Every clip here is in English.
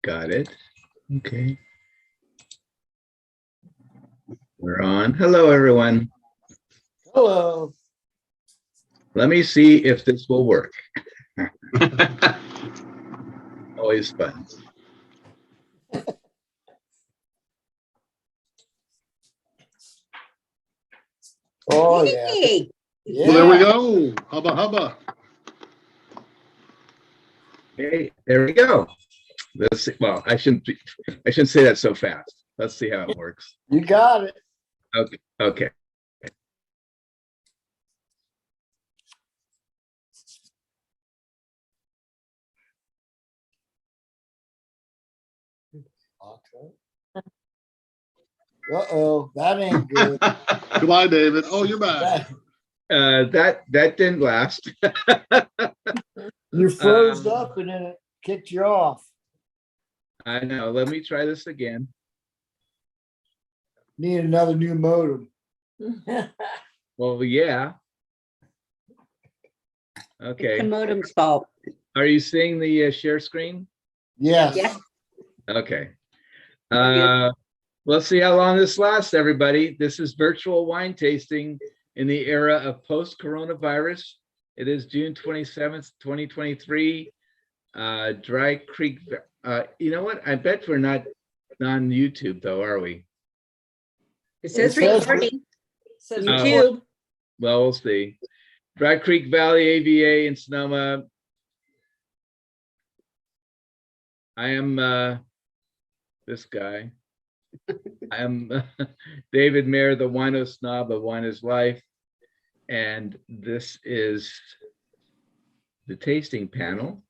Got it. Okay. We're on. Hello, everyone. Hello. Let me see if this will work. Always fun. Oh, yeah. Hey, Yeah. Well, there we go. Hubba hubba. Okay, there we go. Let's see. Well, I shouldn't say that so fast. Let's see how it works. You got it. Okay. Okay. Uh-oh, that ain't good. Goodbye, David. Oh, you're back. That didn't last. You froze up and then it kicked you off. I know. Let me try this again. Need another new modem. Well, yeah. the Okay. modem's fault. Are you seeing the share screen? Yes. Yes. Okay. We're Let's see how long this lasts, everybody. This is virtual wine tasting in the era of post-coronavirus. It is June 27th, 2023. Dry Creek. You know what? I bet we're not on YouTube, though, are we? It says It says recording. Says YouTube. Well, we'll see. Dry Creek Valley AVA in Sonoma. I am this guy. I am David Mayer, the wino snob of Wine is Life. And this is the tasting panel.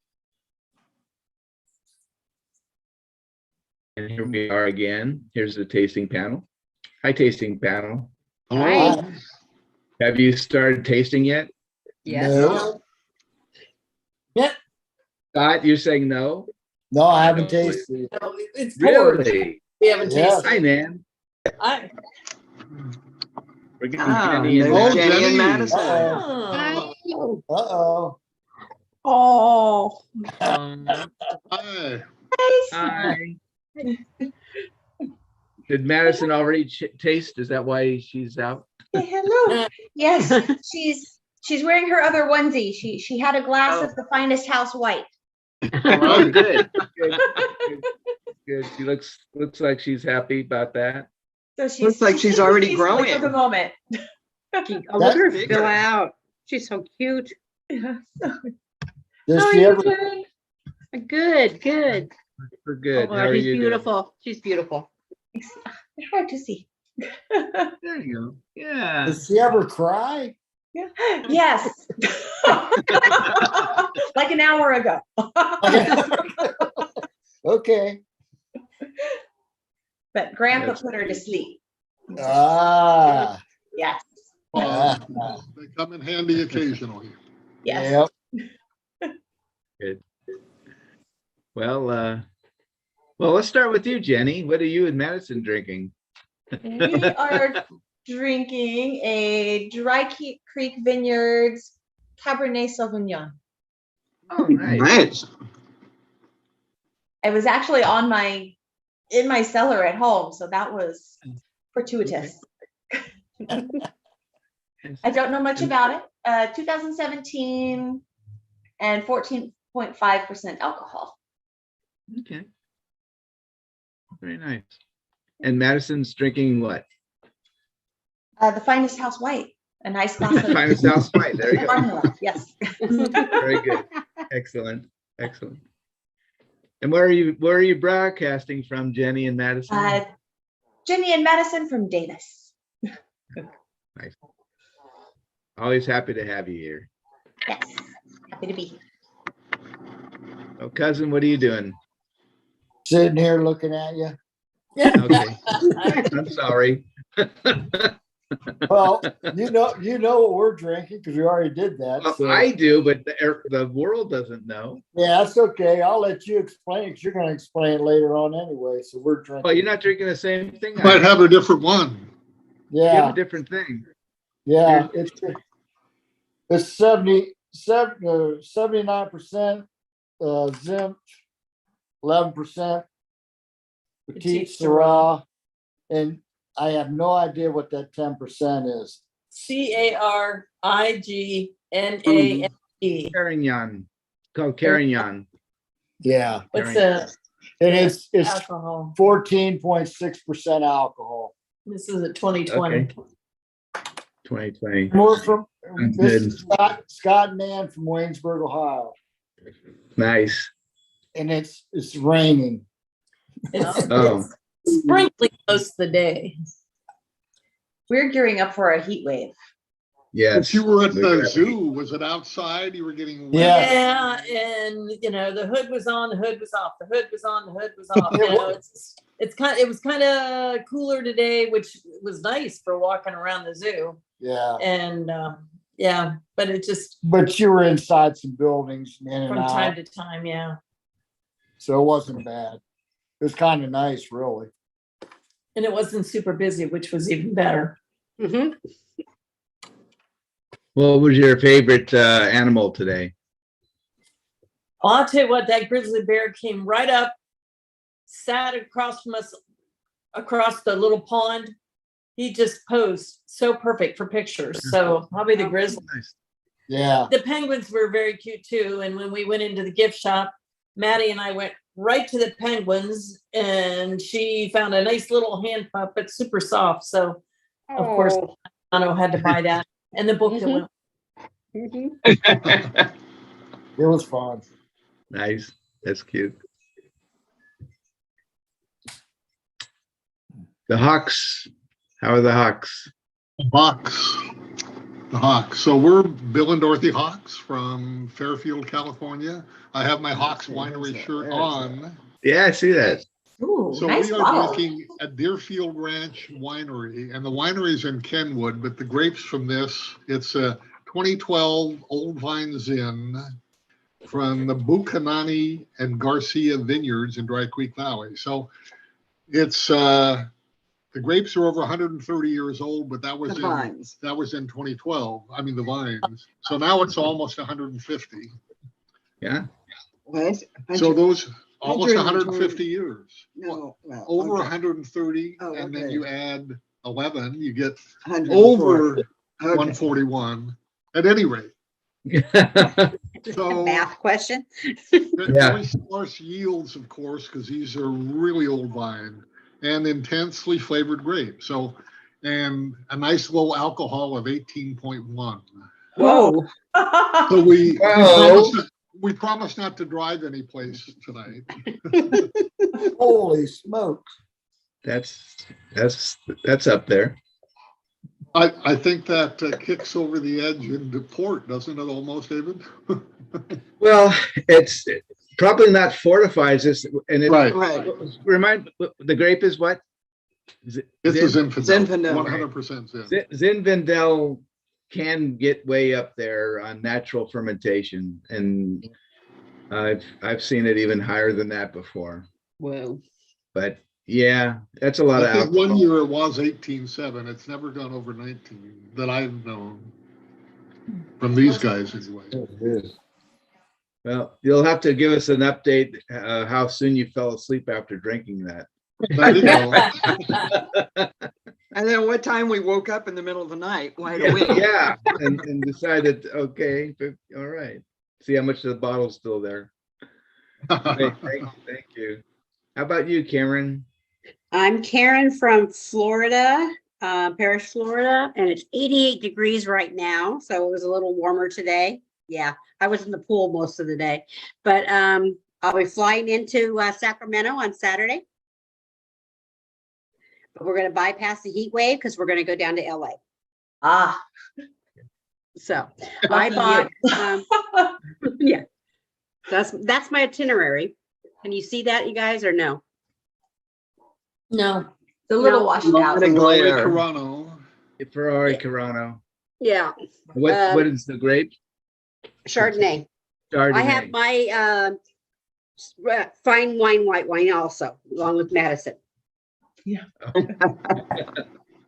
And here we are again. Here's the tasting panel. Hi, tasting panel. Oh, Have you started tasting yet? Yes. No. Scott, you're saying no? No, I haven't tasted it. No, it's poured. Really? We haven't Yeah. tasted. Hi, Nan. I, We're getting Ah, Jenny and there's Matt. Jenny. and Madison. oh, Uh-oh. Oh. hi. Hi. Did Madison already taste? Is that why she's out? Hello. Yes, she's wearing her other onesie. She had a glass of the finest house white. Oh, good. Good. Good. She looks like she's happy about that. So she's Looks like she's already growing. for the moment. Oh, look at her Bigger. fill out. She's so cute. Does How are she you ever, doing? Good, good. We're good. Oh, How are she's you doing? beautiful. She's beautiful. It's hard to see. There you go. Yeah. does she ever cry? Yes. Like an hour ago. Okay. But Grandpa put her to sleep. Ah. Yes. Ah. They come in handy occasionally. Yes. Yep. Good. Well, let's start with you, Jenny. What are you and Madison drinking? We are drinking a Dry Creek Vineyards Cabernet Sauvignon. Oh, nice. Nice. It was actually in my cellar at home, so that was fortuitous. I don't know much about it. 2017 and 14.5% alcohol. Okay. Very nice. And Madison's drinking what? The finest house white, a nice glass of Finest house white. There you go. Marmalade, yes. Very good. Excellent. Excellent. And where are you broadcasting from, Jenny and Madison? Jenny and Madison from Davis. Nice. Always happy to have you here. Yes, happy to be here. Oh, cousin, what are you doing? Sitting here looking at you. Okay. I'm sorry. Well, you know what we're drinking because we already did that. Well, So. I do, but the world doesn't know. Yeah, that's okay. I'll let you explain because you're going to explain it later on anyway. So we're drinking. Well, you're not drinking the same thing. Might have a different one. You have Yeah, a different thing. yeah. It's 79% Zimp, 11% Petite Syrah. And I have no idea what that 10% is. CARIGNANE. Carignan, called Carignan. Yeah, What's the and it's alcohol? 14.6% alcohol. This is a 2020. Okay. 2020. We're from, Sounds this good. is Scott and Ann from Waynesburg, Ohio, Nice. and it's raining. It's, Oh. it's sprinkling most of the day. We're gearing up for a heat wave. Yes. But you were at we the got it. zoo. Was it outside? You were getting wet? Yeah. Yeah, and the hood was on, the hood was off, the hood was on, the hood was off. It was kind of cooler today, which was nice for walking around the zoo. Yeah, And yeah, but it just but you were inside some buildings in and from time out, to time, yeah. so it wasn't bad. It was kind of nice, really. And it wasn't super busy, which was even better. Mhm. What was your favorite animal today? Well, I'll tell you what, that grizzly bear came right up, sat across from us, across the little pond. He just posed so perfect for pictures. So probably the grizzly. Nice. Yeah, The penguins were very cute too. And when we went into the gift shop, Maddie and I went right to the penguins, and she found a nice little hand puppet, super soft. So of course, Oh. I had to buy that. And the book that went. Mhm. it was fun. Nice. That's cute. The Hawks. How are the Hawks? Hawks. The Hawks. So we're Bill and Dorothy Hawks from Fairfield, California. I have my Hawks Winery shirt on. Yeah, I see that. Ooh, So nice we are bottle. drinking at Deerfield Ranch Winery, and the winery is in Kenwood, but the grapes from this, it's a 2012 Old Vine Zin from the Buchanani and Garcia Vineyards in Dry Creek Valley. So it's the grapes are over 130 years old, but that was The vines. that was in 2012. I mean the vines. So now it's almost 150. Yeah. So those almost drew 150 years. No, well, Over okay. 130, Oh, and then okay. you add 11, you get 104. over Okay. 141 at any rate. So Math question. Yeah. very sparse yields, of course, because these are really old vine and intensely flavored grape. So, and a nice low alcohol of 18.1. Whoa. So Whoa. we promise not to drive any place tonight. Holy smokes. That's up there. I think that kicks over the edge into port, doesn't it almost, David? Well, it's probably not fortifies this, and it Right. Right. remind the grape is what? This is Zinfandel, Zinfandel. 100% Zin. Zinfandel can get way up there on natural fermentation, and I've seen it even higher than that before. Whoa. But yeah, that's a lot of I think alcohol. 1 year it was 18.7. It's never gone over 19 that I've known from these guys anyway. It is. Well, you'll have to give us an update how soon you fell asleep after drinking that. There you go. And then what time we woke up in the middle of the night, wide awake. Yeah, and decided, okay, all right. See how much of the bottle's still there. Thank you. How about you, Cameron? I'm Karen from Florida, Parrish, Florida, and it's 88 degrees right now. So it was a little warmer today. Yeah, I was in the pool most of the day, but I'll be flying into Sacramento on Saturday. But we're going to bypass the heat wave because we're going to go down to LA. Ah, So I Lucky bought, yeah, that's my itinerary. Can you see that, you guys, or no? No. it's a little No. washed out. The Ferrari glare. Carano. Ferrari Yeah. Carano. Yeah, What is the grape? Chardonnay. Chardonnay. I have my fine wine, white wine also, along with Madison.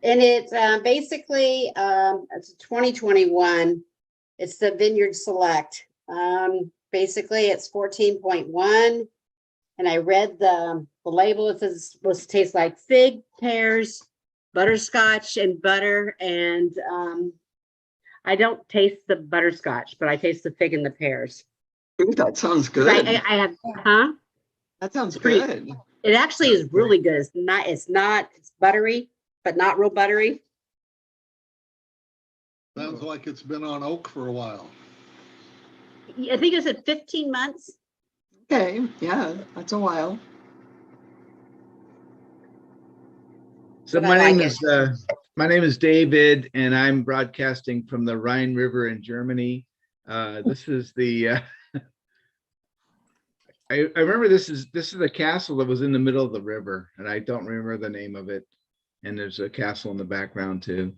And it's basically it's a 2021. It's the Vineyard Select. Basically, it's 14.1, and I read the label. It says it's supposed to taste like fig, pears, butterscotch, and butter. And I don't taste the butterscotch, but I taste the fig and the pears. Ooh, that sounds 'Cause good. I have, huh? That sounds pretty- good. It actually is really good. It's buttery, but not real buttery. Sounds like it's been on oak for a while. I think it said 15 months. Okay, yeah, that's a while. So But I like my name is David, and I'm broadcasting from the Rhine River in Germany. This is the I remember this is a castle that was in the middle of the river, and I don't remember the name of it. And there's a castle in the background too.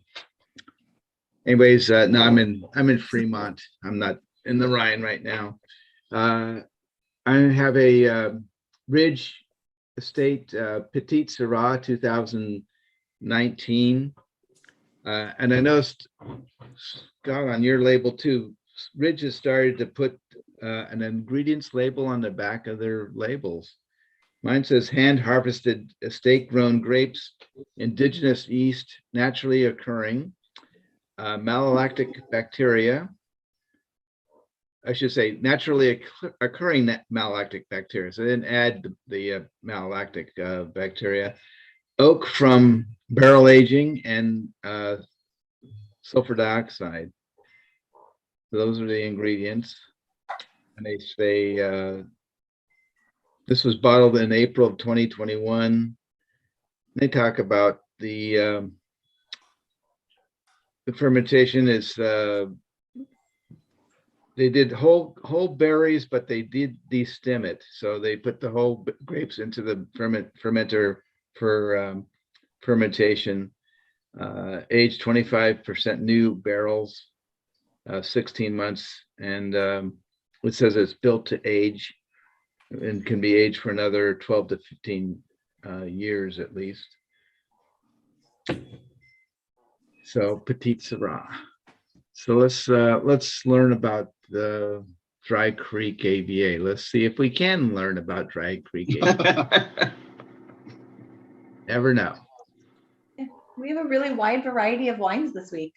Anyways, no, I'm in Fremont. I'm not in the Rhine right now. I have a Ridge Estate Petite Syrah 2019. And I noticed, Scott, on your label too, Ridge has started to put an ingredients label on the back of their labels. Mine says hand harvested estate grown grapes, indigenous yeast, naturally occurring, malolactic bacteria. I should say naturally occurring malolactic bacteria. So I didn't add the malolactic bacteria. Oak from barrel aging and sulfur dioxide. So those are the ingredients. And they say this was bottled in April of 2021. They talk about the fermentation is they did whole berries, but they did destem it. So they put the whole grapes into the fermenter for fermentation. Aged 25% new barrels, 16 months, and it says it's built to age and can be aged for another 12 to 15 years at least. So Petite Syrah. So let's learn about the Dry Creek AVA. Let's see if we can learn about Dry Creek AVA. Never know. We have a really wide variety of wines this week.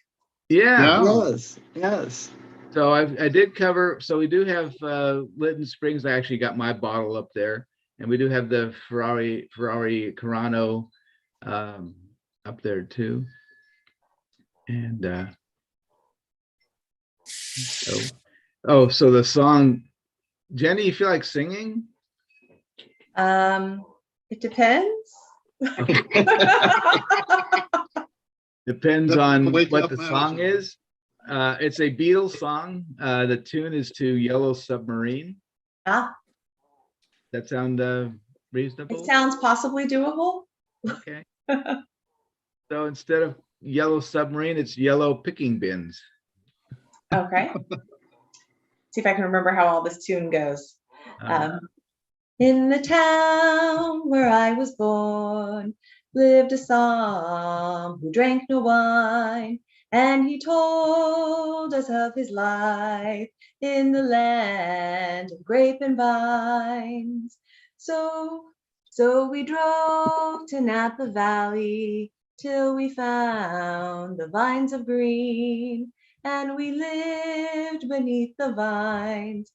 Yeah. Yes, yes. So I did cover, so we do have Lytton Springs. I actually got my bottle up there, and we do have the Ferrari Carano up there too. And so the song, Jenny, you feel like singing? It depends. Depends Doesn't on wake what up the now, song so- is. It's a Beatles song. The tune is to Yellow Submarine. Ah, That sound it reasonable? sounds possibly doable. Okay. So instead of Yellow Submarine, it's Yellow Picking Bins. Okay. See if I can remember how all this tune goes. Uh, In the town where I was born lived a psalm who drank no wine, and he told us of his life in the land of grape and vines. So we drove to Napa Valley till we found the vines of green, and we lived beneath the vines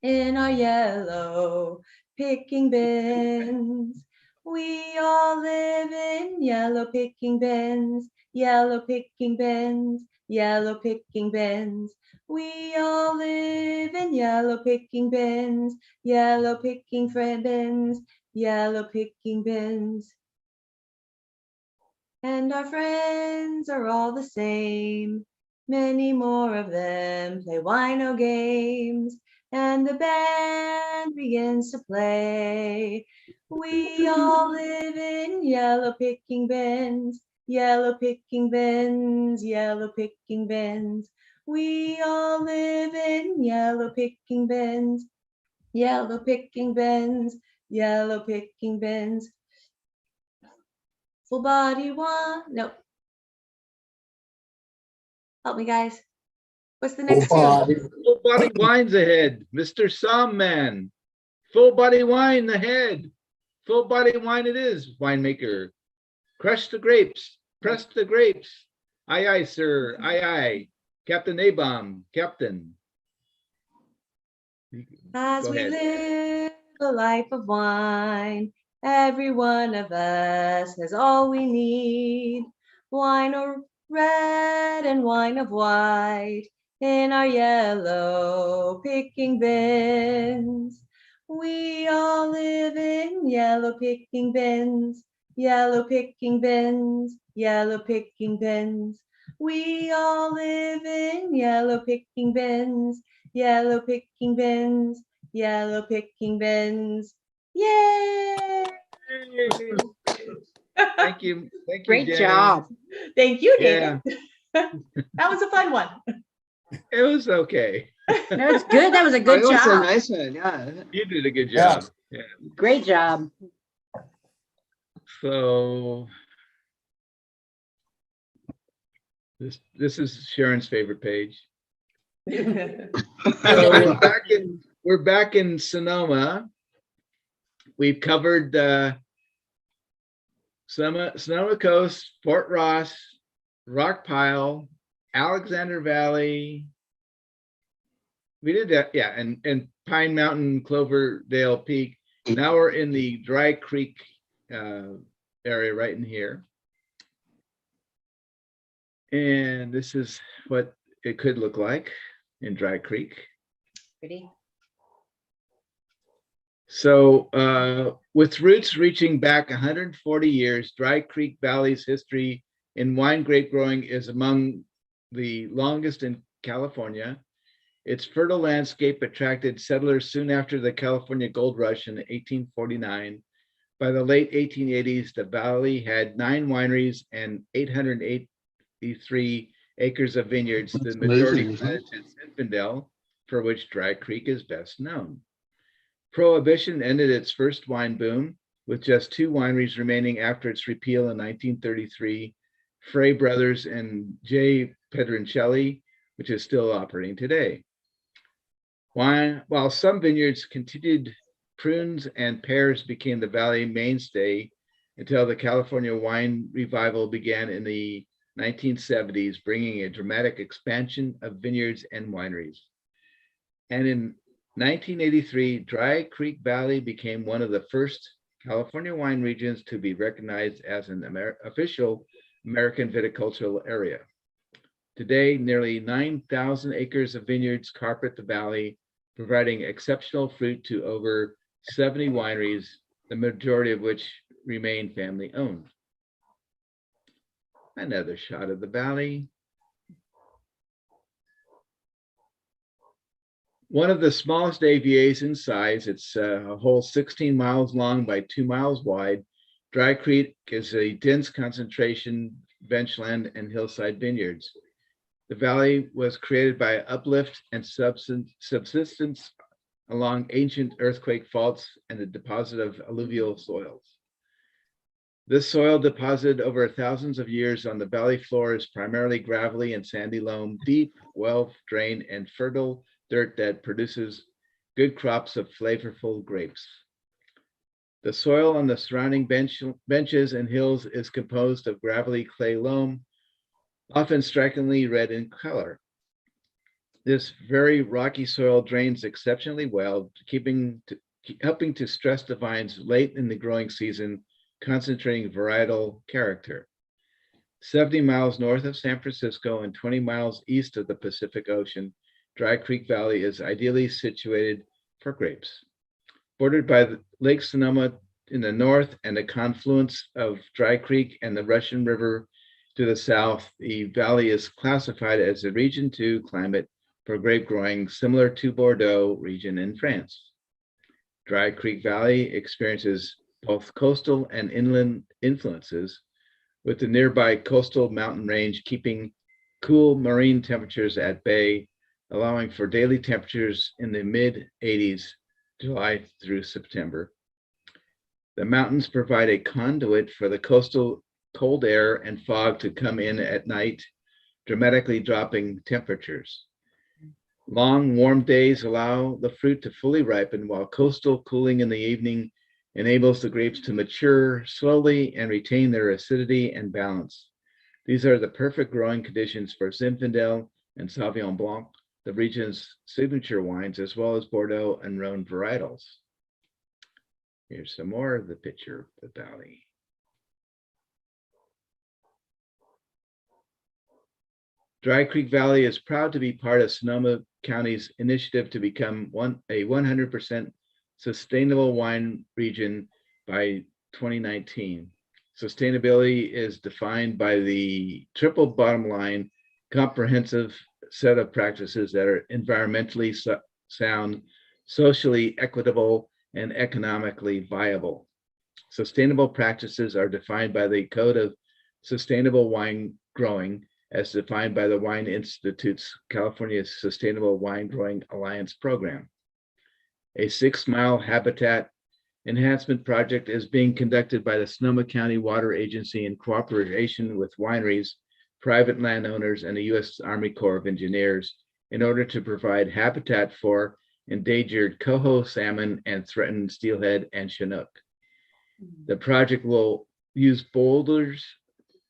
in our yellow picking bins. We all live in yellow picking bins, yellow picking bins, yellow picking bins. We all live in yellow picking bins, yellow picking bins, yellow picking bins. And our friends are all the same. Many more of them play wino games, and the band begins to play. We all live in yellow picking bins, yellow picking bins, yellow picking bins. We all live in yellow picking bins, yellow picking bins, yellow picking bins. Full body one, nope. Help me, guys. What's the next Full tune? body. Full body wines ahead, Mr. Songman. Full body wine, the head. Full body wine it is, winemaker. Crush the grapes, press the grapes. Aye, aye, sir, aye, aye. Captain Abom, Captain. As Go we ahead. live a life of wine, every one of us has all we need. Wine of red and wine of white in our yellow picking bins. We all live in yellow picking bins, yellow picking bins, yellow picking bins. We all live in yellow picking bins, yellow picking bins, yellow picking bins. Yay! Thank you. Thank you, Great Jenny. job. Thank you, Yeah, David. That was a fun one. it was okay. No, it's good. That was a Oh, good it was a job. nice one, yeah. You did a good Yeah. job. Yeah. Great job. So this is Sharon's favorite page. So we're back in Sonoma. We've covered Sonoma Coast, Fort Ross, Rock Pile, Alexander Valley. We did that, yeah, and Pine Mountain, Cloverdale Peak. Now we're in the Dry Creek area right in here. And this is what it could look like in Dry Creek. Pretty. So with roots reaching back 140 years, Dry Creek Valley's history in wine grape growing is among the longest in California. Its fertile landscape attracted settlers soon after the California Gold Rush in 1849. By the late 1880s, the valley had 9 wineries and 883 acres of vineyards, the That's majority amazing, isn't it? planted in Zinfandel, for which Dry Creek is best known. Prohibition ended its first wine boom, with just 2 wineries remaining after its repeal in 1933, Frey Brothers and J. Pedroncelli, which is still operating today. While some vineyards continued, prunes and pears became the valley mainstay until the California wine revival began in the 1970s, bringing a dramatic expansion of vineyards and wineries. And in 1983, Dry Creek Valley became one of the first California wine regions to be recognized as an official American viticultural area. Today, nearly 9,000 acres of vineyards carpet the valley, providing exceptional fruit to over 70 wineries, the majority of which remain family-owned. Another shot of the valley. One of the smallest AVAs in size, it's a whole 16 miles long by 2 miles wide. Dry Creek is a dense concentration benchland and hillside vineyards. The valley was created by uplift and subsistence along ancient earthquake faults and the deposit of alluvial soils. This soil deposited over thousands of years on the valley floor is primarily gravelly and sandy loam, deep, well-drained, and fertile dirt that produces good crops of flavorful grapes. The soil on the surrounding benches and hills is composed of gravelly clay loam, often strikingly red in color. This very rocky soil drains exceptionally well, helping to stress the vines late in the growing season, concentrating varietal character. 70 miles north of San Francisco and 20 miles east of the Pacific Ocean, Dry Creek Valley is ideally situated for grapes. Bordered by Lake Sonoma in the north and the confluence of Dry Creek and the Russian River to the south, the valley is classified as a Region 2 climate for grape growing, similar to Bordeaux region in France. Dry Creek Valley experiences both coastal and inland influences, with the nearby coastal mountain range keeping cool marine temperatures at bay, allowing for daily temperatures in the mid-80s, July through September. The mountains provide a conduit for the coastal cold air and fog to come in at night, dramatically dropping temperatures. Long, warm days allow the fruit to fully ripen, while coastal cooling in the evening enables the grapes to mature slowly and retain their acidity and balance. These are the perfect growing conditions for Zinfandel and Sauvignon Blanc, the region's signature wines, as well as Bordeaux and Rhone varietals. Here's some more of the picture of the valley. Dry Creek Valley is proud to be part of Sonoma County's initiative to become a 100% sustainable wine region by 2019. Sustainability is defined by the triple bottom line, comprehensive set of practices that are environmentally sound, socially equitable, and economically viable. Sustainable practices are defined by the Code of Sustainable Wine Growing, as defined by the Wine Institute's California Sustainable Wine Growing Alliance program. A 6-mile habitat enhancement project is being conducted by the Sonoma County Water Agency in cooperation with wineries, private landowners, and the U.S. Army Corps of Engineers in order to provide habitat for endangered coho salmon and threatened steelhead and chinook. The project will use boulders,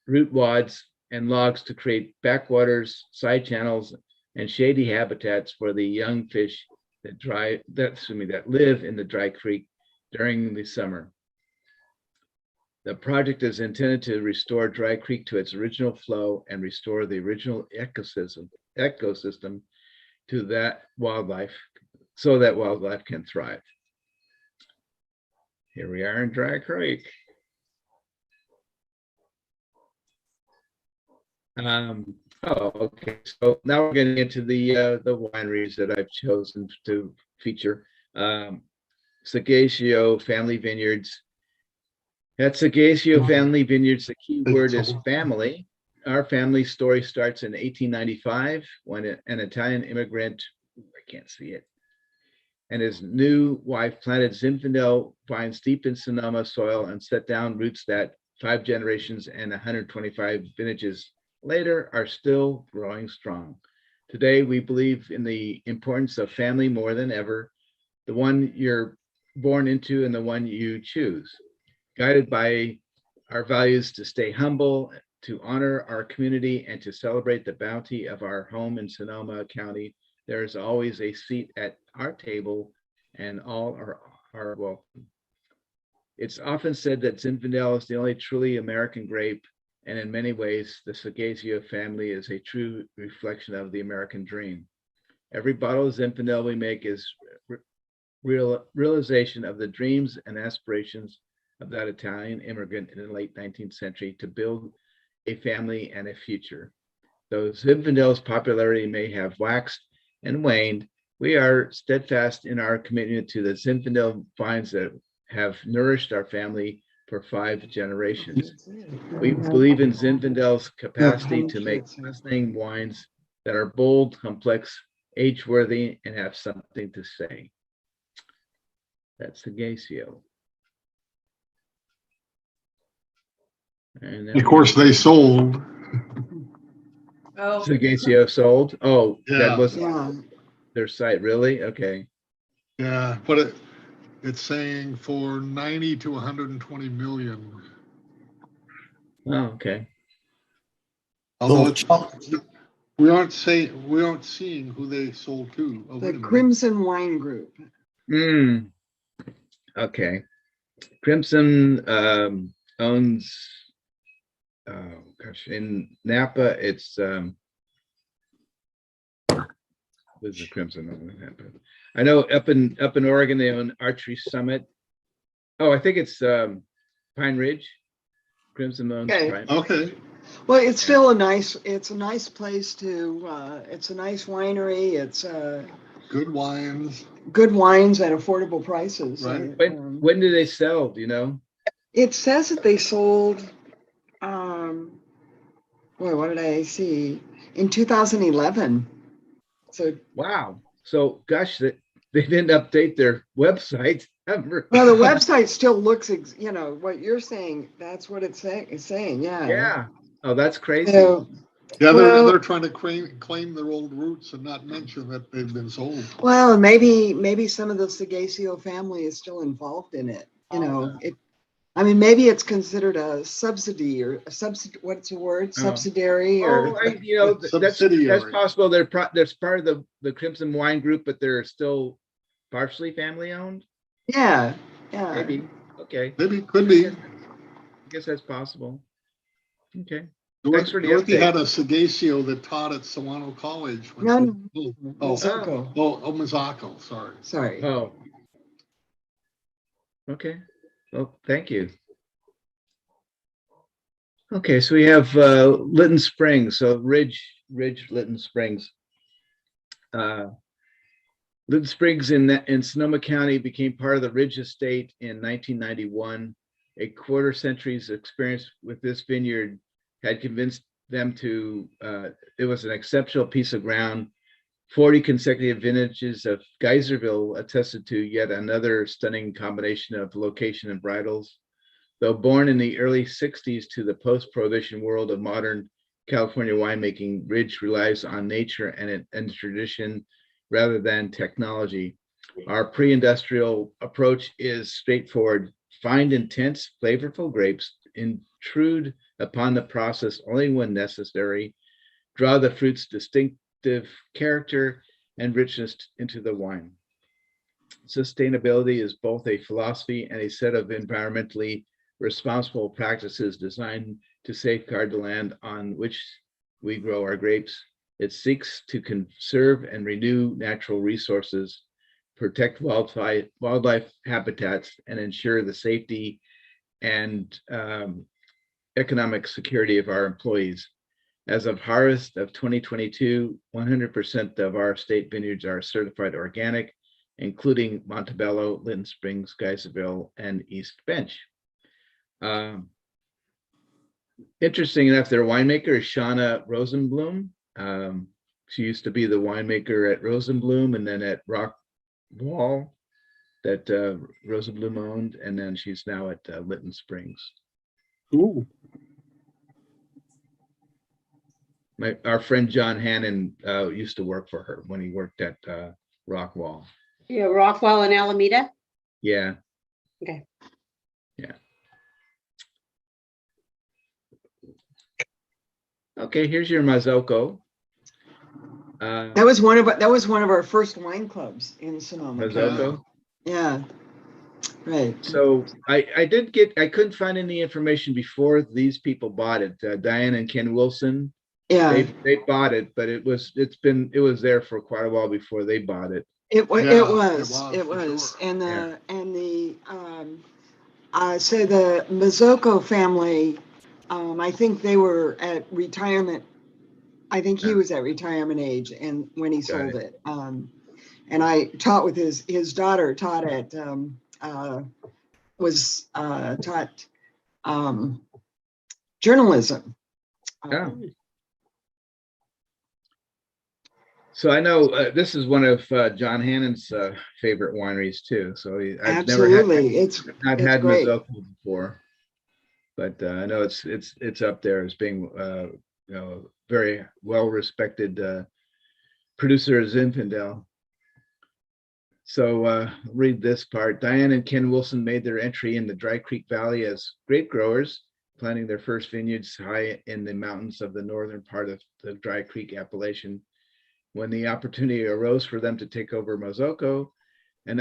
root wads, and logs to create backwaters, side channels, and shady habitats for the young fish that live in the dry creek during the summer. The project is intended to restore Dry Creek to its original flow and restore the original ecosystem to that wildlife, so that wildlife can thrive. Here we are in Dry Creek. Okay. So now we're getting into the wineries that I've chosen to feature. Sagacio Family Vineyards. At Sagacio Family Vineyards, the key word is family. Our family story starts in 1895 when an Italian immigrant, I can't see it, and his new wife planted Zinfandel vines deep in Sonoma soil and set down roots that 5 generations and 125 vintages later are still growing strong. Today, we believe in the importance of family more than ever, the one you're born into and the one you choose. Guided by our values to stay humble, to honor our community, and to celebrate the bounty of our home in Sonoma County, there is always a seat at our table and all are welcome. It's often said that Zinfandel is the only truly American grape, and in many ways, the Sagacio family is a true reflection of the American dream. Every bottle of Zinfandel we make is realization of the dreams and aspirations of that Italian immigrant in the late 19th century to build a family and a future. Though Zinfandel's popularity may have waxed and waned, we are steadfast in our commitment to the Zinfandel vines that have nourished our family for 5 generations. We believe in Zinfandel's capacity to make lasting wines that are bold, complex, age-worthy, and have something to say. That's Sagacio. And Of course, they sold. Oh, Sagacio sold. Oh, Yeah. that was Yeah, their site, really? Okay. Yeah, but it's saying for 90 to 120 million. Oh, okay. Although Little we aren't seeing who they sold to. Oh, wait a the minute. Crimson Wine Group. Okay. Crimson owns, oh gosh, in Napa, it's what's the Crimson own in Napa? I know up in Oregon they own Archery Summit. Oh, I think it's Pine Ridge. Crimson owns Okay. Pine. Okay, Well, it's still a nice place to, it's a nice winery. It's good wines. good wines at affordable prices. Right. When do they sell? Do you know? It says that they sold, boy, what did I see? In 2011. So, Wow. So gosh, they didn't update their website. well, the website still looks, what you're saying, that's what it's saying, yeah. Yeah. Oh, that's crazy. So, Yeah, Well- they're trying to claim their old roots and not mention that they've been sold. Well, maybe some of the Sagacio family is still involved in it, you know, I mean, maybe it's considered a subsidy or a what's the word? Oh. Subsidiary Oh, or, that's Subsidiary. possible. That's part of the Crimson Wine Group, but they're still partially family owned. yeah. Maybe. Okay. Maybe, could be. I guess that's possible. Okay. Thanks for the Dorothy update. had a Sagacio that taught at Solano College. when No, she- no. Oh, Mazzocco. oh, Mazzocco, sorry. Sorry. Oh. Okay. Well, thank you. Okay, so we have Lytton Springs, so Ridge Lytton Springs. Lytton Springs in Sonoma County became part of the Ridge Estate in 1991. A quarter century's experience with this vineyard had convinced them to, it was an exceptional piece of ground. 40 consecutive vintages of Geyserville attested to yet another stunning combination of location and varietals. Though born in the early 60s to the post-prohibition world of modern California winemaking, Ridge relies on nature and tradition rather than technology. Our pre-industrial approach is straightforward. Find intense, flavorful grapes, intrude upon the process only when necessary, draw the fruit's distinctive character and richness into the wine. Sustainability is both a philosophy and a set of environmentally responsible practices designed to safeguard the land on which we grow our grapes. It seeks to conserve and renew natural resources, protect wildlife habitats, and ensure the safety and economic security of our employees. As of harvest of 2022, 100% of our state vineyards are certified organic, including Montebello, Lytton Springs, Geyserville, and East Bench. Interesting enough, their winemaker is Shauna Rosenblum. She used to be the winemaker at Rosenblum and then at Rock Wall that Rosenblum owned, and then she's now at Lytton Springs. Ooh. Our friend John Hannon used to work for her when he worked at Rockwall. Yeah, Rockwell and Alameda. Yeah. Okay. Yeah. Okay, here's your Mazzocco. That was one of our first wine clubs in Sonoma. Mazzocco. Yeah. Right. So I couldn't find any information before these people bought it. Diane and Ken Wilson, Yeah. they bought it, but it was there for quite a while before they bought it. It was. for sure. And Yeah. so the Mazzocco family, I think they were at retirement. I think he Yeah. was at retirement age and when he Got sold it. And I taught with his daughter taught at taught journalism. Yeah. So I know this is one of John Hannon's favorite wineries too. So I've Absolutely. It's had great. Mazzocco before, but I know it's up there as being very well respected producer of Zinfandel. So read this part. Diane and Ken Wilson made their entry in the Dry Creek Valley as grape growers, planting their first vineyards high in the mountains of the northern part of the Dry Creek appellation. When the opportunity arose for them to take over Mazzocco, an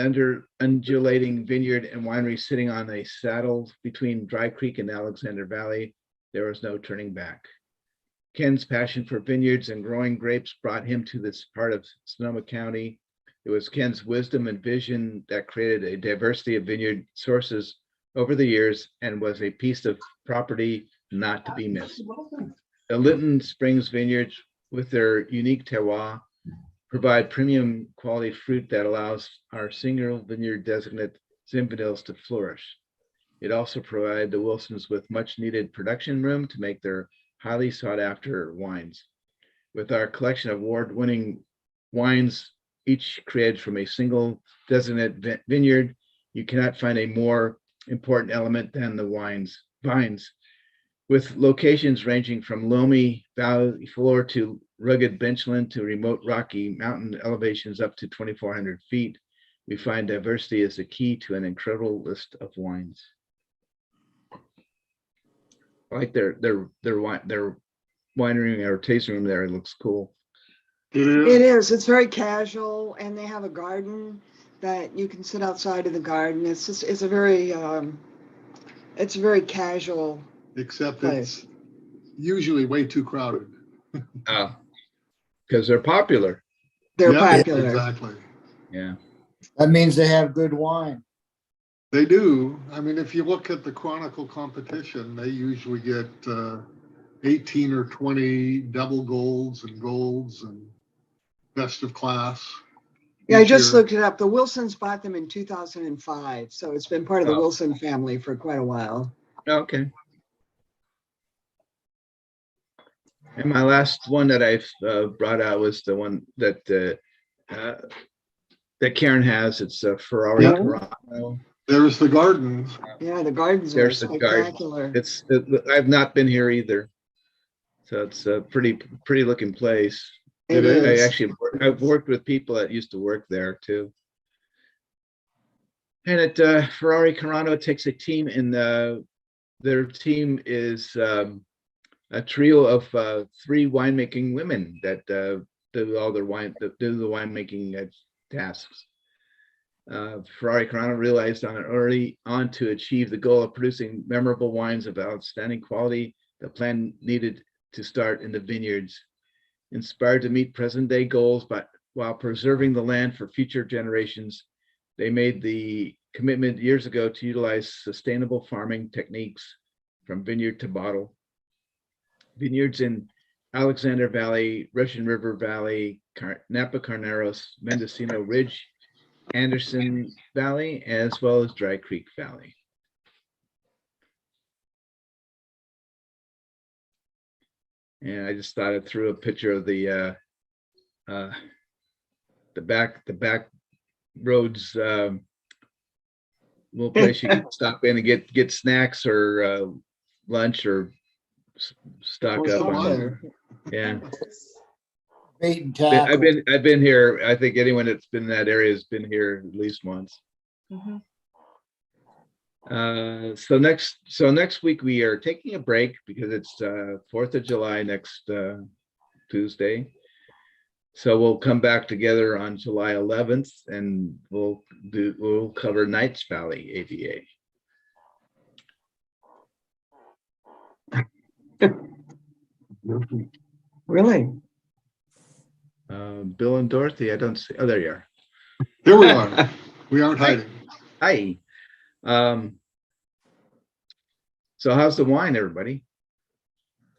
undulating vineyard and winery sitting on a saddle between Dry Creek and Alexander Valley, there was no turning back. Ken's passion for vineyards and growing grapes brought him to this part of Sonoma County. It was Ken's wisdom and vision that created a diversity of vineyard sources over the years and was a piece of property not to be missed. The Lytton Springs vineyards, with their unique terroir, provide premium quality fruit that allows our single vineyard designate Zinfandels to flourish. It also provided the Wilsons with much needed production room to make their highly sought after wines. With our collection of award-winning wines, each created from a single designate vineyard, you cannot find a more important element than the vines. with locations ranging from loamy valley floor to rugged benchland to remote rocky mountain elevations up to 2,400 feet. We find diversity is the key to an incredible list of wines. I like their winery or tasting room there. It looks cool. It is. It's very casual, and they have a garden that you can sit outside of the garden. It's just, it's a very casual. Except Place. it's usually way too crowded. Because they're popular. They're Yeah, popular. exactly. Yeah. That means they have good wine. They do. I mean, if you look at the Chronicle competition, they usually get 18 or 20 double golds and best of class. Yeah, I each just year. looked it up. The Wilsons bought them in 2005, so it's been part of the Oh. Wilson family for quite a while. Okay. And my last one that I've brought out was the one that Karen has. It's a Ferrari Yeah. Toronto. There's the gardens. Yeah, the gardens are There's the garden. spectacular. I've not been here either, so it's a pretty looking place. It I is. actually I've worked with people that used to work there too. And at Ferrari Toronto, it takes a team, and their team is a trio of 3 winemaking women that do all their do the winemaking tasks. Ferrari Toronto realized early on to achieve the goal of producing memorable wines of outstanding quality. The plan needed to start in the vineyards. Inspired to meet present-day goals, but while preserving the land for future generations, they made the commitment years ago to utilize sustainable farming techniques from vineyard to bottle. Vineyards in Alexander Valley, Russian River Valley, Napa Carneros, Mendocino Ridge, Anderson Valley, as well as Dry Creek Valley. And I just thought I threw a picture of the back roads, little place you can stop in and get snacks or lunch or stock What's up the on. wine? Yeah, Bait and tackle. I've been here. I think anyone that's been in that area has been here at least once. Mhm. So next week we are taking a break because it's 4th of July next Tuesday. So we'll come back together on July 11th, and we'll cover Knights Valley AVA. Really? Bill and Dorothy, I don't see. Oh, there you are. Here we are. We aren't hiding. Hi. So how's the wine, everybody?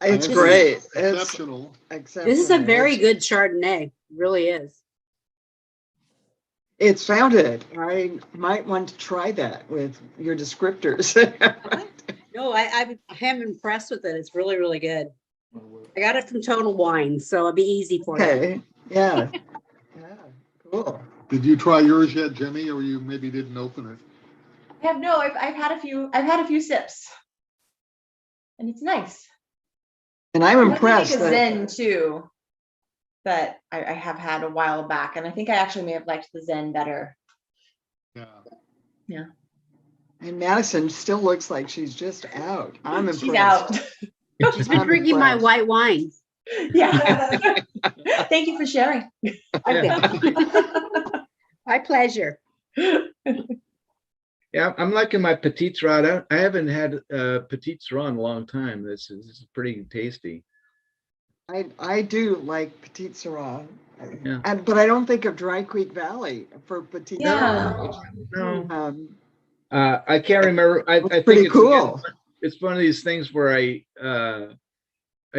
It's Excellent. great. It's Exceptional. exceptional. This is a very It's- good Chardonnay, really is. It's founded. I might want to try that with your descriptors. No, I am impressed with it. It's really, really good. I got it from Total Wine, so it'll be easy for you. Okay, yeah. Yeah, cool. Did you try yours yet, Jimmy, or you maybe didn't open it? I've had a few sips. And it's nice. And I'm I have to impressed make a that, Zen too, that I have had a while back, and I think I actually may have liked the Zen better. Yeah. and Madison still looks like she's just out. I'm impressed. She's out. She's been I'm drinking my impressed. white wine. Yeah. Thank you for sharing. My pleasure. Yeah, I'm liking my Petit Syrah. I haven't had Petit Syrah in a long time. This is pretty tasty. I do like Petite Syrah. Yeah. But I don't think of Dry Creek Valley for Petite Yeah. Syrah. No, I can't remember. I That's think pretty it's again, cool. it's one of these things where I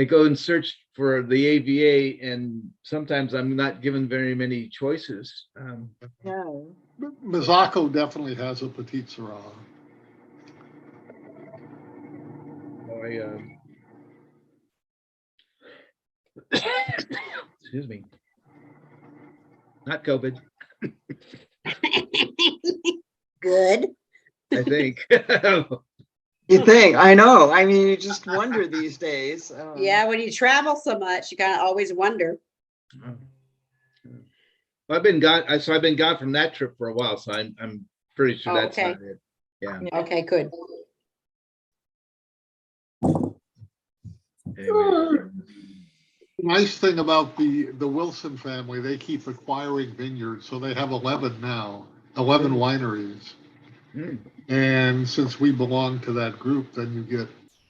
go and search for the AVA, and sometimes I'm not given very many choices. Yeah. Mazzacco definitely has a Petite Syrah. Excuse me. Not COVID, Good. I think. You think, I know, I mean, you just wonder these days. Yeah, when you travel so much, you kind of always wonder. Oh. Well, I've been gone, so I've been gone from that trip for a while, so I'm pretty sure Oh, that's okay. not it. Yeah. Okay, good. Anyway. Nice thing about the Wilson family, they keep acquiring vineyards, so they have 11 now, 11 wineries. Hmm. And since we belong to that group, then you get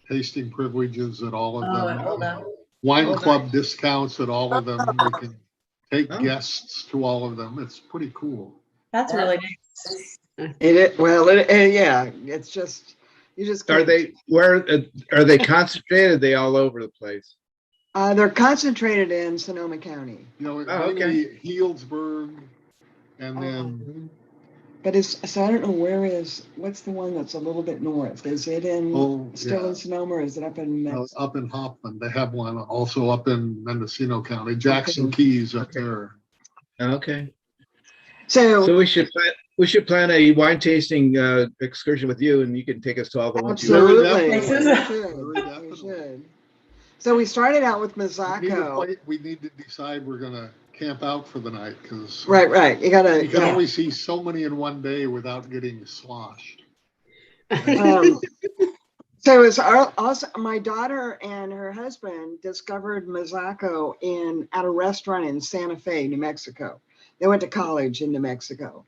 tasting privileges at all of Oh, and all them. that. Wine Oh, club nice. discounts at all of them. We can take Oh. guests to all of them. It's pretty cool. That's really nice. Yeah, it's just, you just. Are can't- they, where, are they concentrated? Are they all over the place? They're concentrated in Sonoma County. You know, Oh, okay. mainly Healdsburg and then, But so I don't know what's the one that's a little bit north? Is it still yeah, in Sonoma or is it up in Mexico? up in Hoffman. They have one also up in Mendocino County, Jackson Okay. Keys up Okay. there. Okay. So So we should plan a wine tasting excursion with you, and you can take us to all the ones you. absolutely. Very We definitely. should. Very We definitely. should. So we started out with We need Mazzacco. we need to decide we're gonna camp out for the night because Right. You gotta, you can yeah. only see so many in one day without getting sloshed. So it's also my daughter and her husband discovered Mazzacco at a restaurant in Santa Fe, New Mexico. They went to college in New Mexico,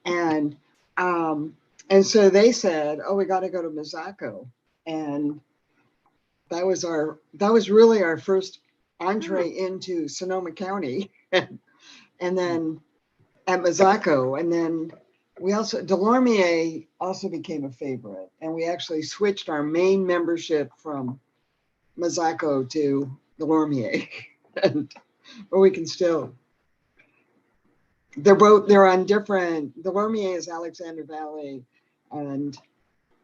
and so they said, "Oh, we got to go to Mazzacco," and that was really our first entree into Sonoma County, and then at Mazzacco, and then Delormier also became a favorite, and we actually switched our main membership from Mazzacco to Delormier, but we can still. They're on different. Delormier is Alexander Valley, and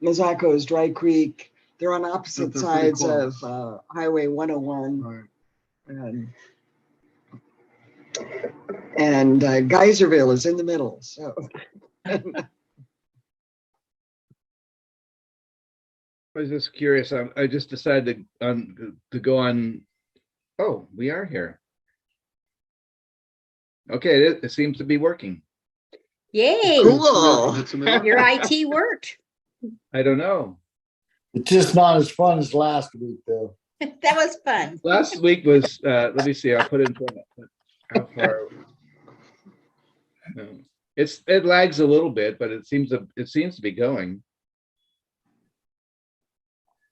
Mazzacco is Dry Creek. They're on opposite They're pretty sides of close. Highway 101. Right. And Geyserville is in the middle. So I was just curious. I just decided to go on. Oh, we are here. Okay, it seems to be working. Yay, cool. It's a miracle. your IT worked. I don't know. It's just not as fun as last week, though. That was fun. Last week was. Let me see. I'll put it in front of how far. No. It lags a little bit, but it seems to be going.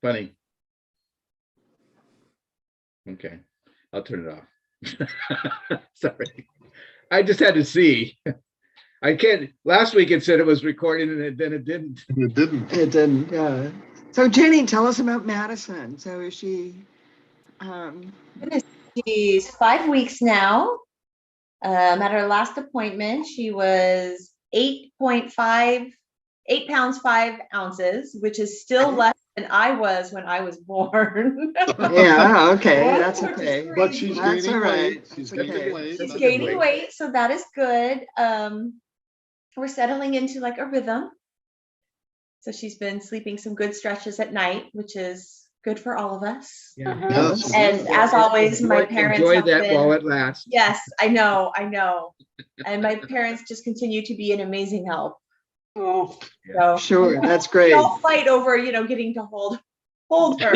Funny. Okay, I'll turn it off. Sorry, I just had to see. I can't. Last week it said it was recording, and then it didn't. It didn't. It didn't. Yeah. So Jenny, tell us about Madison. So is she? She's 5 weeks now. At her last appointment, she was 8 pounds 5 ounces, which is still less than I was when I was born. Yeah. Okay. That's okay. But she's That's gaining all right. weight. She's That's okay. gaining weight. She's That's gaining good. weight, so that is good. We're settling into like a rhythm. So she's been sleeping some good stretches at night, which is good for all of us. Yeah. Yes. And as always, my parents enjoy have that been, while it lasts. yes, I know. And my parents just continue to be an amazing help. Oh, So Sure. That's we great. all fight over, getting to hold her.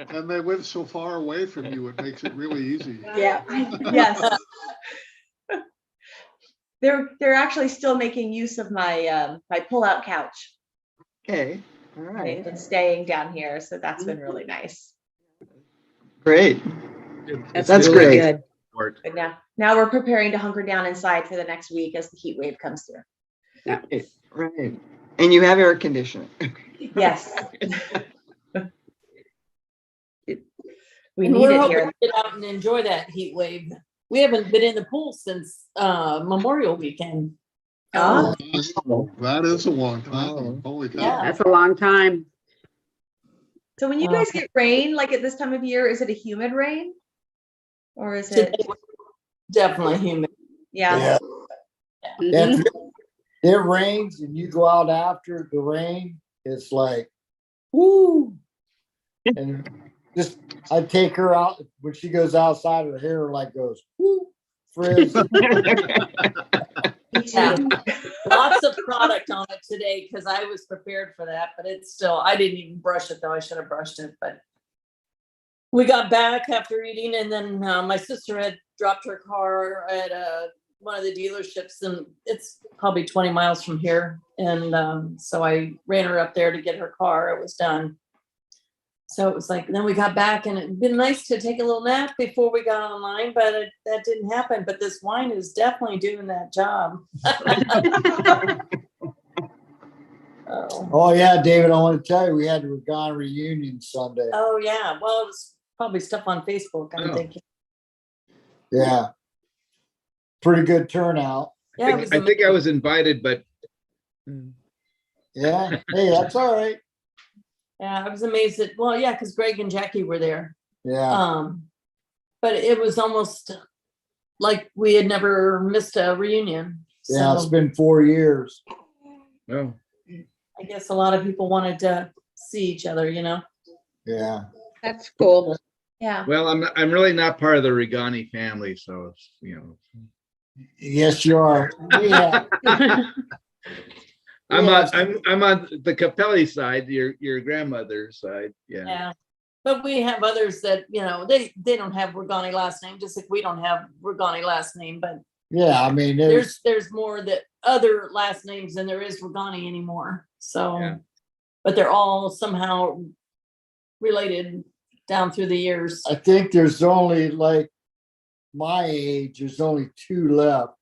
And they live so far away from you, it makes it really easy. yeah. Yes. They're actually still making use of my my pull-out couch. Okay. All They've right. been staying down here, so that's been really nice. Great. It's That's still great. Good. work. But now we're preparing to hunker down inside for the next week as the heat wave comes through. Right. And you have air conditioning. Yes. We And need we're it hoping here. to get out and enjoy that heat wave. We haven't been in the pool since Memorial Weekend. Oh. That is a long time. Wow. Holy cow. Yeah. That's a long time. So when you guys get rain, like at this time of year, is it a humid rain? Or is it? Today was definitely humid. Yeah. Yeah, Mhm. if it rains and you go out after the rain, it's like, woo. And just, I take her out, when she goes outside, her hair like goes, woo, frizz. Me Yeah. too. Lots of product on it today because I was prepared for that, but it's still, I didn't even brush it though. I should have brushed it, but we got back after eating and then my sister had dropped her car at one of the dealerships and it's probably 20 miles from here. And so I ran her up there to get her car. It was done. So it was like, then we got back and it'd been nice to take a little nap before we got online, but that didn't happen. But this wine is definitely doing that job. Oh, yeah, David, I want to tell you, we had the Regana reunion Sunday. Oh, yeah. Well, it was probably stuff on Facebook, I'm Oh. thinking. Yeah. Pretty good turnout. Yeah, it was I think I was invited, but Yeah, hey, that's all right. Yeah, I was amazed at, well, yeah, because Greg and Jackie were there. Yeah, But it was almost like we had never missed a reunion. yeah, it's So been 4 years. oh, I guess a lot of people wanted to see each other, you know? Yeah. That's cool. Yeah. well, I'm really not part of the Regani family, so it's, you know. Yes, you are. Yeah. I'm Yes. I'm on the Capelli side, your grandmother's side. Yeah. Yeah. But we have others that, you know, they don't have Regani last name, just like we don't have Regani last name, but Yeah, I mean, there's, there's more that other last names than there is Regani anymore. So, Yeah. but they're all somehow related down through the years. I think there's only like my age, there's only 2 left,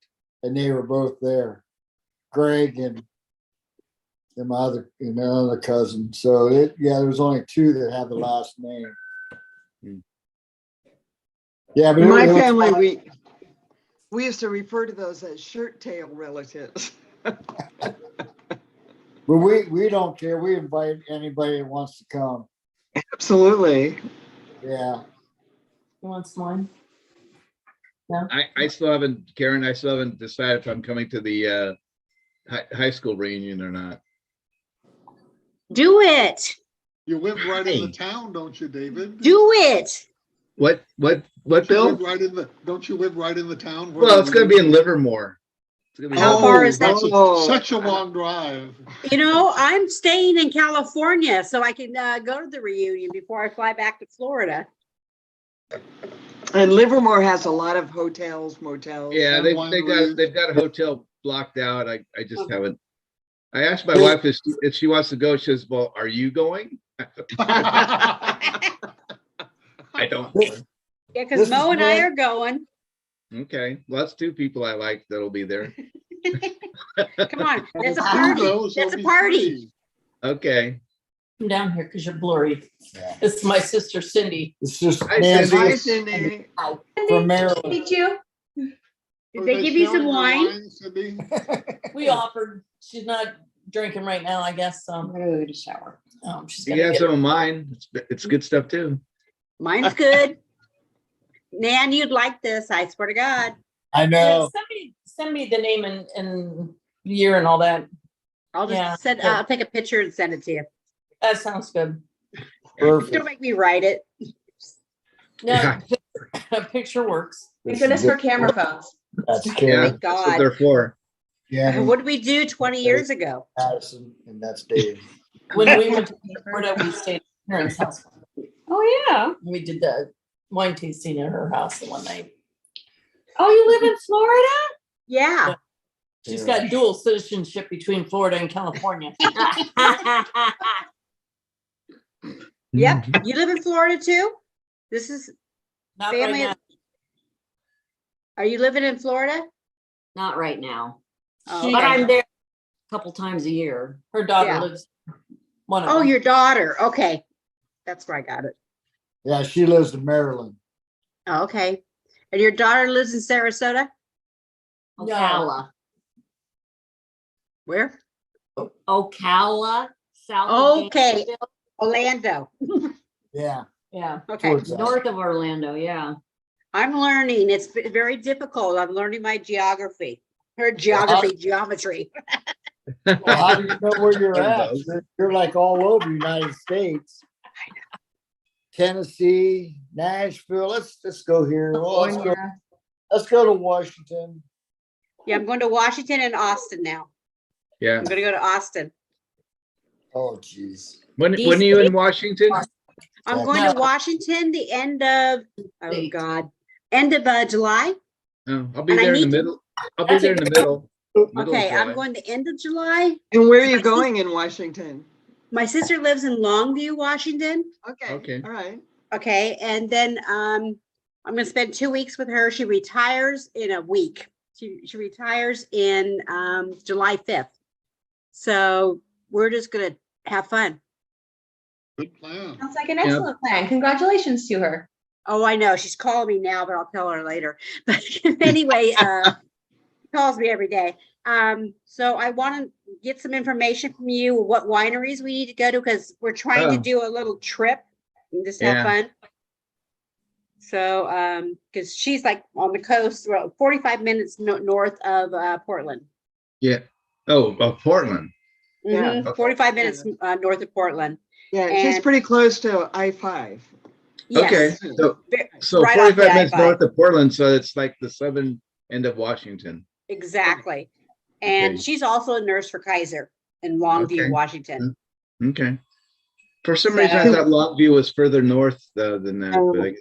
and they were both there. Greg and my other cousin. So yeah, there's only 2 that have the last name. Hmm. Yeah, but In my it was family, fun. we used to refer to those as shirt tail relatives. But we don't care. We invite anybody that wants to come. Absolutely. Yeah. You want some wine? I still haven't, Karen, I still haven't decided if I'm coming to the high school reunion or not. Do it. You live right in Hey. the town, don't you, David? Do it. What, Don't you Bill? live right in the, don't you live right in the town? where Well, the it's gonna be in reunion- Livermore. It's gonna be How in far Livermore. is that? That's such a long drive. You know, I'm staying in California, so I can go to the reunion before I fly back to Florida. And Livermore has a lot of hotels, motels. Yeah, and they've wineries. got a hotel blocked out. I just haven't. I asked my wife if she wants to go. She says, well, are you going? I don't. Yeah, This because is Mo and I good. are going. Okay, well, that's 2 people I like that'll be there. Come on, that's a Two party. goes, That's there'll a be party. 3. Okay. Come down here because you're blurry. Yeah. It's my sister Cindy. It's just Hi, Nancy Hi, Cindy. Cindy. from Maryland. Meet you. Did they give you some sharing your wine? Cindy? We offered, she's not drinking right now, I guess. I'm gonna go to shower. She's You gonna can have get some of mine. It's good stuff too. Mine's good. Nan, you'd like this, I swear to God. I Yeah, know. send me the name and year and all that. I'll Yeah, just send, okay. I'll take a picture and send it to you. That sounds good. Perfect. Don't make me write it. Yeah, a picture works. Thank goodness for camera phones. That's Yeah, Karen, that's what God. they're for. Karen, What did we do 20 years ago? Addison, and that's Dave. When we went to Florida, we stayed at Karen's house. Oh, yeah. We did the wine tasting at her house the one night. Oh, you live in Florida? Yeah. She's got dual citizenship between Florida and California. Yep. You live in Florida too? This is Not right family. now. Are you living in Florida? Not right now, Oh, but okay. I'm there a couple times a year. Her daughter Yeah. lives, one of Oh, them. your daughter. Okay. That's where I got it. Yeah, she lives in Maryland. Oh, okay. And your daughter lives in Sarasota? No. Ocala, Where? Ocala, south of Okay. Gainesville, Orlando. Yeah. Yeah. Okay. Towards that. north of Orlando. Yeah. I'm learning. It's very difficult. I'm learning my geography. Her geography, geometry. Well, how do you know where you're at? Those. You're like all over the United States. Tennessee, Nashville. Let's go here. Well, let's go to Washington. Yeah, I'm going to Washington and Austin now. Yeah. I'm gonna go to Austin. Oh, geez. When are you in Washington? I'm going to Washington the end of, end of July. Oh, I'll be And I there in the need to- middle. I'll be there in the middle. Middle of Okay, I'm July. going the end of July. And where are you going in Washington? My sister lives in Longview, Washington. Okay, Okay. all right. Okay, and then I'm gonna spend 2 weeks with her. She retires in a week. She retires in July 5th. So we're just gonna have fun. Good plan. Sounds like an excellent plan. Congratulations to her. Oh, I know. She's calling me now, but I'll tell her later. But anyway, she calls me every day. So I want to get some information from you, what wineries we need to go to, because we're trying to Oh. do a little trip and just have fun. So, because she's like on the coast, 45 minutes north of Portland. Yeah. Oh, Portland. Yeah. Mhm, 45 minutes north of Portland. Yeah, she's And- pretty close to I-5. Okay. Yes. So Right off the 45 minutes I-5. north of Portland. So it's like the southern end of Washington. Exactly. And Okay. she's also a nurse for Kaiser in Longview, Okay. Washington. Okay. For some reason, I So- thought Longview was further north than that. Oh, But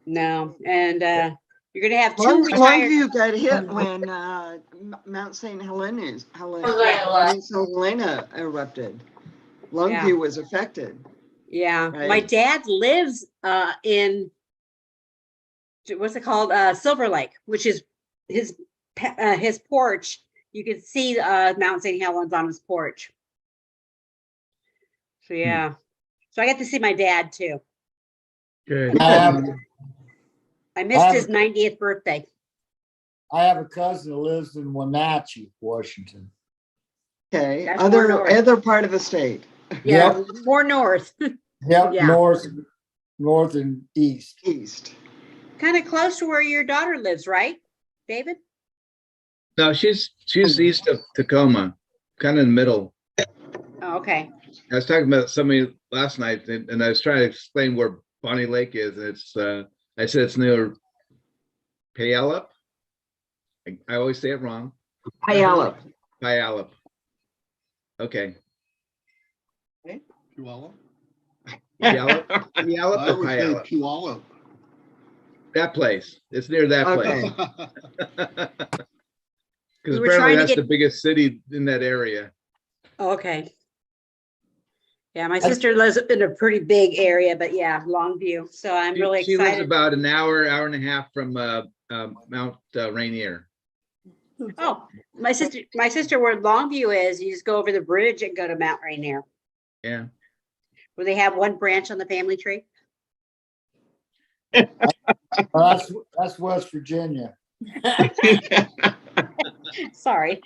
no, and you're gonna have two Long- retired. Longview got hit when Mount St. Helena erupted. Longview was affected. Yeah, Right. my dad lives in what's it called? Silver Lake, which is his porch. You can see Mount St. Helens on his porch. So yeah, so I get to see my dad too. good. I missed his 90th birthday. I have a cousin that lives in Wenatchee, Washington. Okay, That's more north. other part of the state. Yeah, more north, Yep, Yeah. north and east. East. kind of close to where your daughter lives, right, David? No, she's east of Tacoma, kind of in the middle. Oh, okay. I was talking about somebody last night, and I was trying to explain where Bonnie Lake is. And it's I said it's near Puyallup. I always say it wrong. Puyallup. Puyallup. Okay. Puyallup? Puyallup, Puyallup I or would say Puyallup? Puyallup. That place. It's near that Okay. place. We Because were apparently trying to that's get- the biggest city in that area. Oh, okay. Yeah, my sister lives in a pretty big area, but yeah, Longview. So I'm really She lives excited. about an hour and a half from Mount Rainier. Oh, my sister where Longview is, you just go over the bridge and go to Mount Rainier, Yeah. where they have one branch on the family tree. That's West Virginia. Sorry.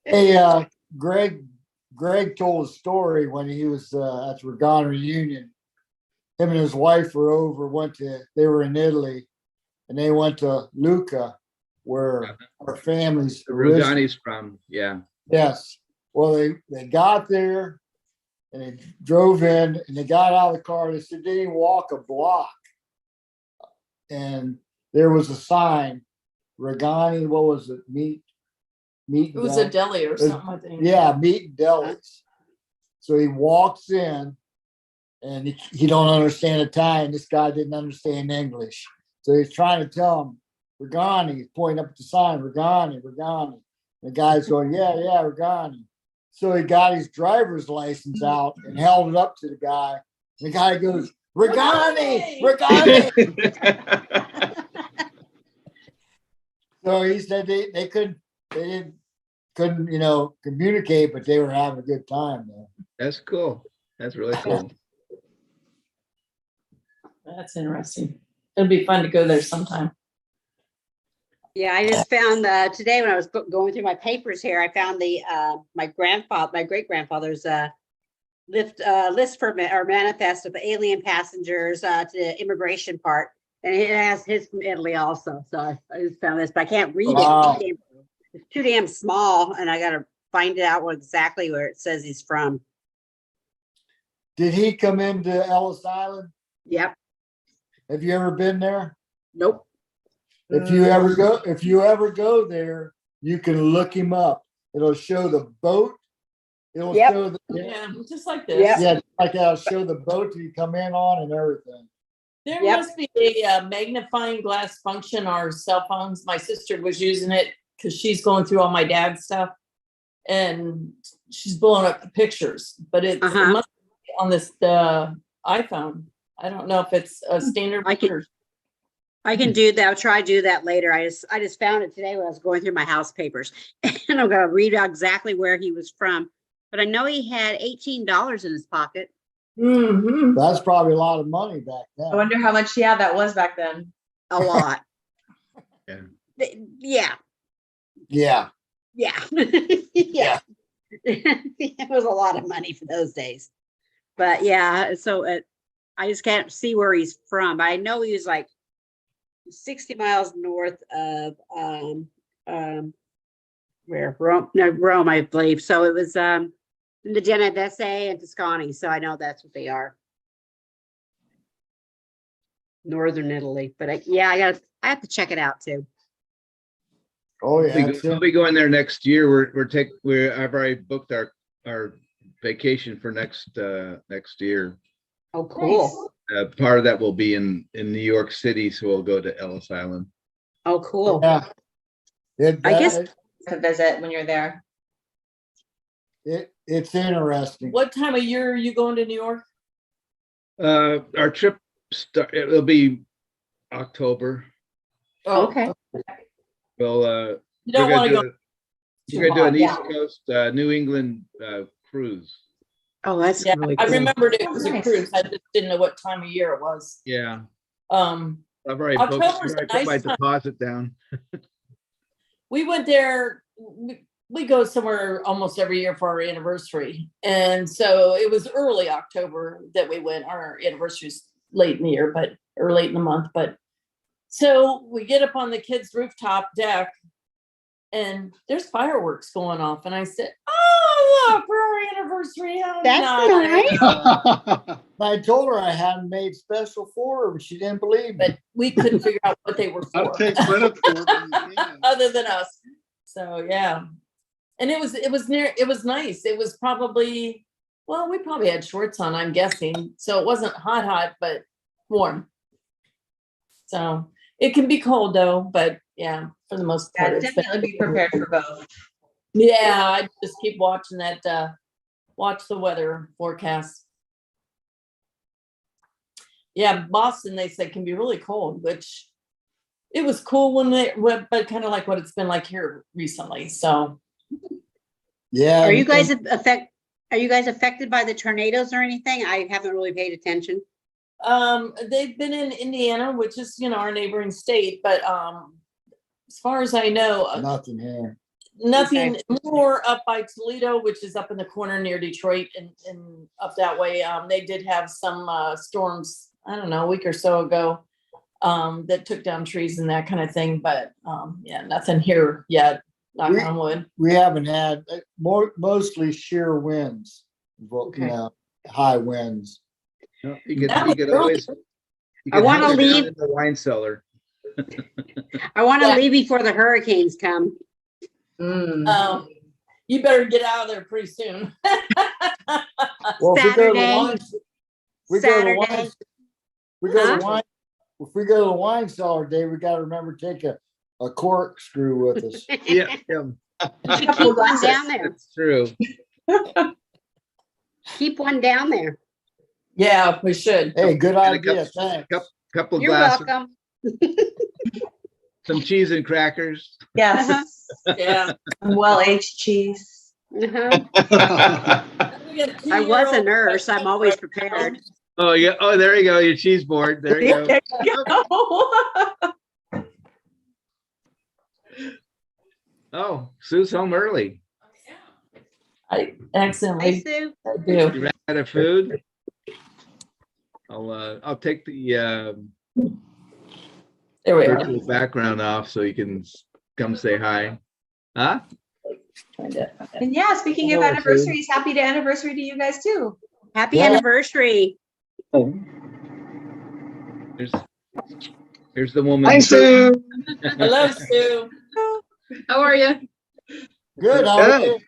Hey, Greg told a story when he was at the Regana reunion. Him and his wife they were in Italy, and they went to Lucca, where our families. Rugani's from, yeah. Yes. Well, they got there and they drove in and they got out of the car. They said they didn't walk a block. And there was a sign, Regani, what was it? Meat. It was a deli or something, I think. Yeah, meat and delis. So he walks in and he don't understand Italian. This guy didn't understand English. So he's trying to tell him, Regani, he's pointing up at the sign, Regani. The guy's going, yeah, Regani. So he got his driver's license out and held it up to the guy. And the guy goes, Regani. So he said they couldn't communicate, but they were having a good time though. That's cool. That's really cool. That's interesting. It'll be fun to go there sometime. Yeah, I just found today when I was going through my papers here, I found my great grandfather's list for or manifest of alien passengers to the immigration part, and it has his from Italy also. So I just found this, but I can't read Wow. it. It's too damn small, and I gotta find it out exactly where it says he's from. Did he come into Ellis Island? Yep. Have you ever been there? Nope. If you ever go there, you can look him up. It'll show the boat. It'll Yep. show the, Yeah, just like this. Yep. yeah, like I'll show the boat you come in on and everything. There Yep. must be a magnifying glass function on our cell phones. My sister was using it because she's going through all my dad's stuff, and she's blowing up the pictures. But it must be on this iPhone. I don't know if it's a standard. I can do that. I'll try to do that later. I just found it today when I was going through my house papers, and I'm gonna read out exactly where he was from. But I know he had $18 in his pocket. Mm-hmm. That's probably a lot of money back I then. wonder how much, yeah, that was back then. A lot. Yeah. Yeah. Yeah. Yeah. Yeah. It was a lot of money for those days. But yeah, so I just can't see where he's from. I know he was like 60 miles north of where Rome, I believe. So it was in the Genovese and Tuscany. So I know that's what they are. Northern Italy. But I have to check it out too. Oh, yeah. We'll be going there next year. I've already booked our vacation for next year. Oh, cool. Part of that will be in New York City, so we'll go to Ellis Island. Oh, cool. Yeah. I guess To visit when you're there. It's interesting. What time of year are you going to New York? Our trip it'll be October. Oh, okay. Well, You don't want to go. we're gonna do an too East hot. Coast, New England cruise. Oh, that's Yeah, really I cool. remembered it was a Nice. cruise. I just didn't know what time of year it was. Yeah, Um, I've already October's a put my nice time. deposit down. we went there. We go somewhere almost every year for our anniversary, and so it was early October that we went. Our anniversary's late in the year, or late in the month. But so we get up on the kids' rooftop deck, and there's fireworks going off, and I said, "Oh, look, for our anniversary! How That's nice." I told her I hadn't made special for her, but she didn't believe me. But we couldn't figure out what they were I'll for. take credit for it when you can. Other than us. So yeah. And it was nice. It was probably, well, we probably had shorts on, I'm guessing. So it wasn't hot, but warm. So it can be cold though, but yeah, for the most part. Yeah, it's been- definitely be prepared for both. Yeah, I just keep watching that, watch the weather forecast. Yeah, Boston, they say can be really cold, which it was cool but kind of like what it's been like here recently. So Yeah. Are you guys affected by the tornadoes or anything? I haven't really paid attention. they've been in Indiana, which is, our neighboring state, but as far as I know, Nothing here. nothing Okay. more up by Toledo, which is up in the corner near Detroit and up that way. They did have some storms, I don't know, a week or so ago, that took down trees and that kind of thing, but yeah, nothing here yet, knock on wood. We haven't had mostly sheer winds, high winds. No, you could always. I wanna hang it down leave- in the wine cellar. I want to Yeah. leave before the hurricanes come. You better get out of there pretty soon. Well, if we go to the Saturday. wine, we go to the wine, Saturday. we go to Huh? the wine. If we go to the wine cellar day, we got to remember to take a corkscrew with us. Yeah, You should keep one down there. that's true. Keep one down there. Yeah, we should. Hey, good And a idea. couple- Thanks. Couple You're glasses, welcome. some cheese and crackers. Yes, Yeah. well-aged cheese. Uh-huh. We got a I was a 2-year-old nurse. I'm always prepared. Oh, yeah. Oh, there you go. Your cheese board. There you go. Oh, Sue's home early. I Hey, accidentally Sue. I do. You ran out of food? I'll take the There we are. virtual background off so you can come say hi. Huh? And yeah, speaking of Oh, okay. anniversaries, happy anniversary to you guys too. Happy Yeah. anniversary. Here's the woman. Hi, Sue. Hello, Sue. How are you? Good, how are Good.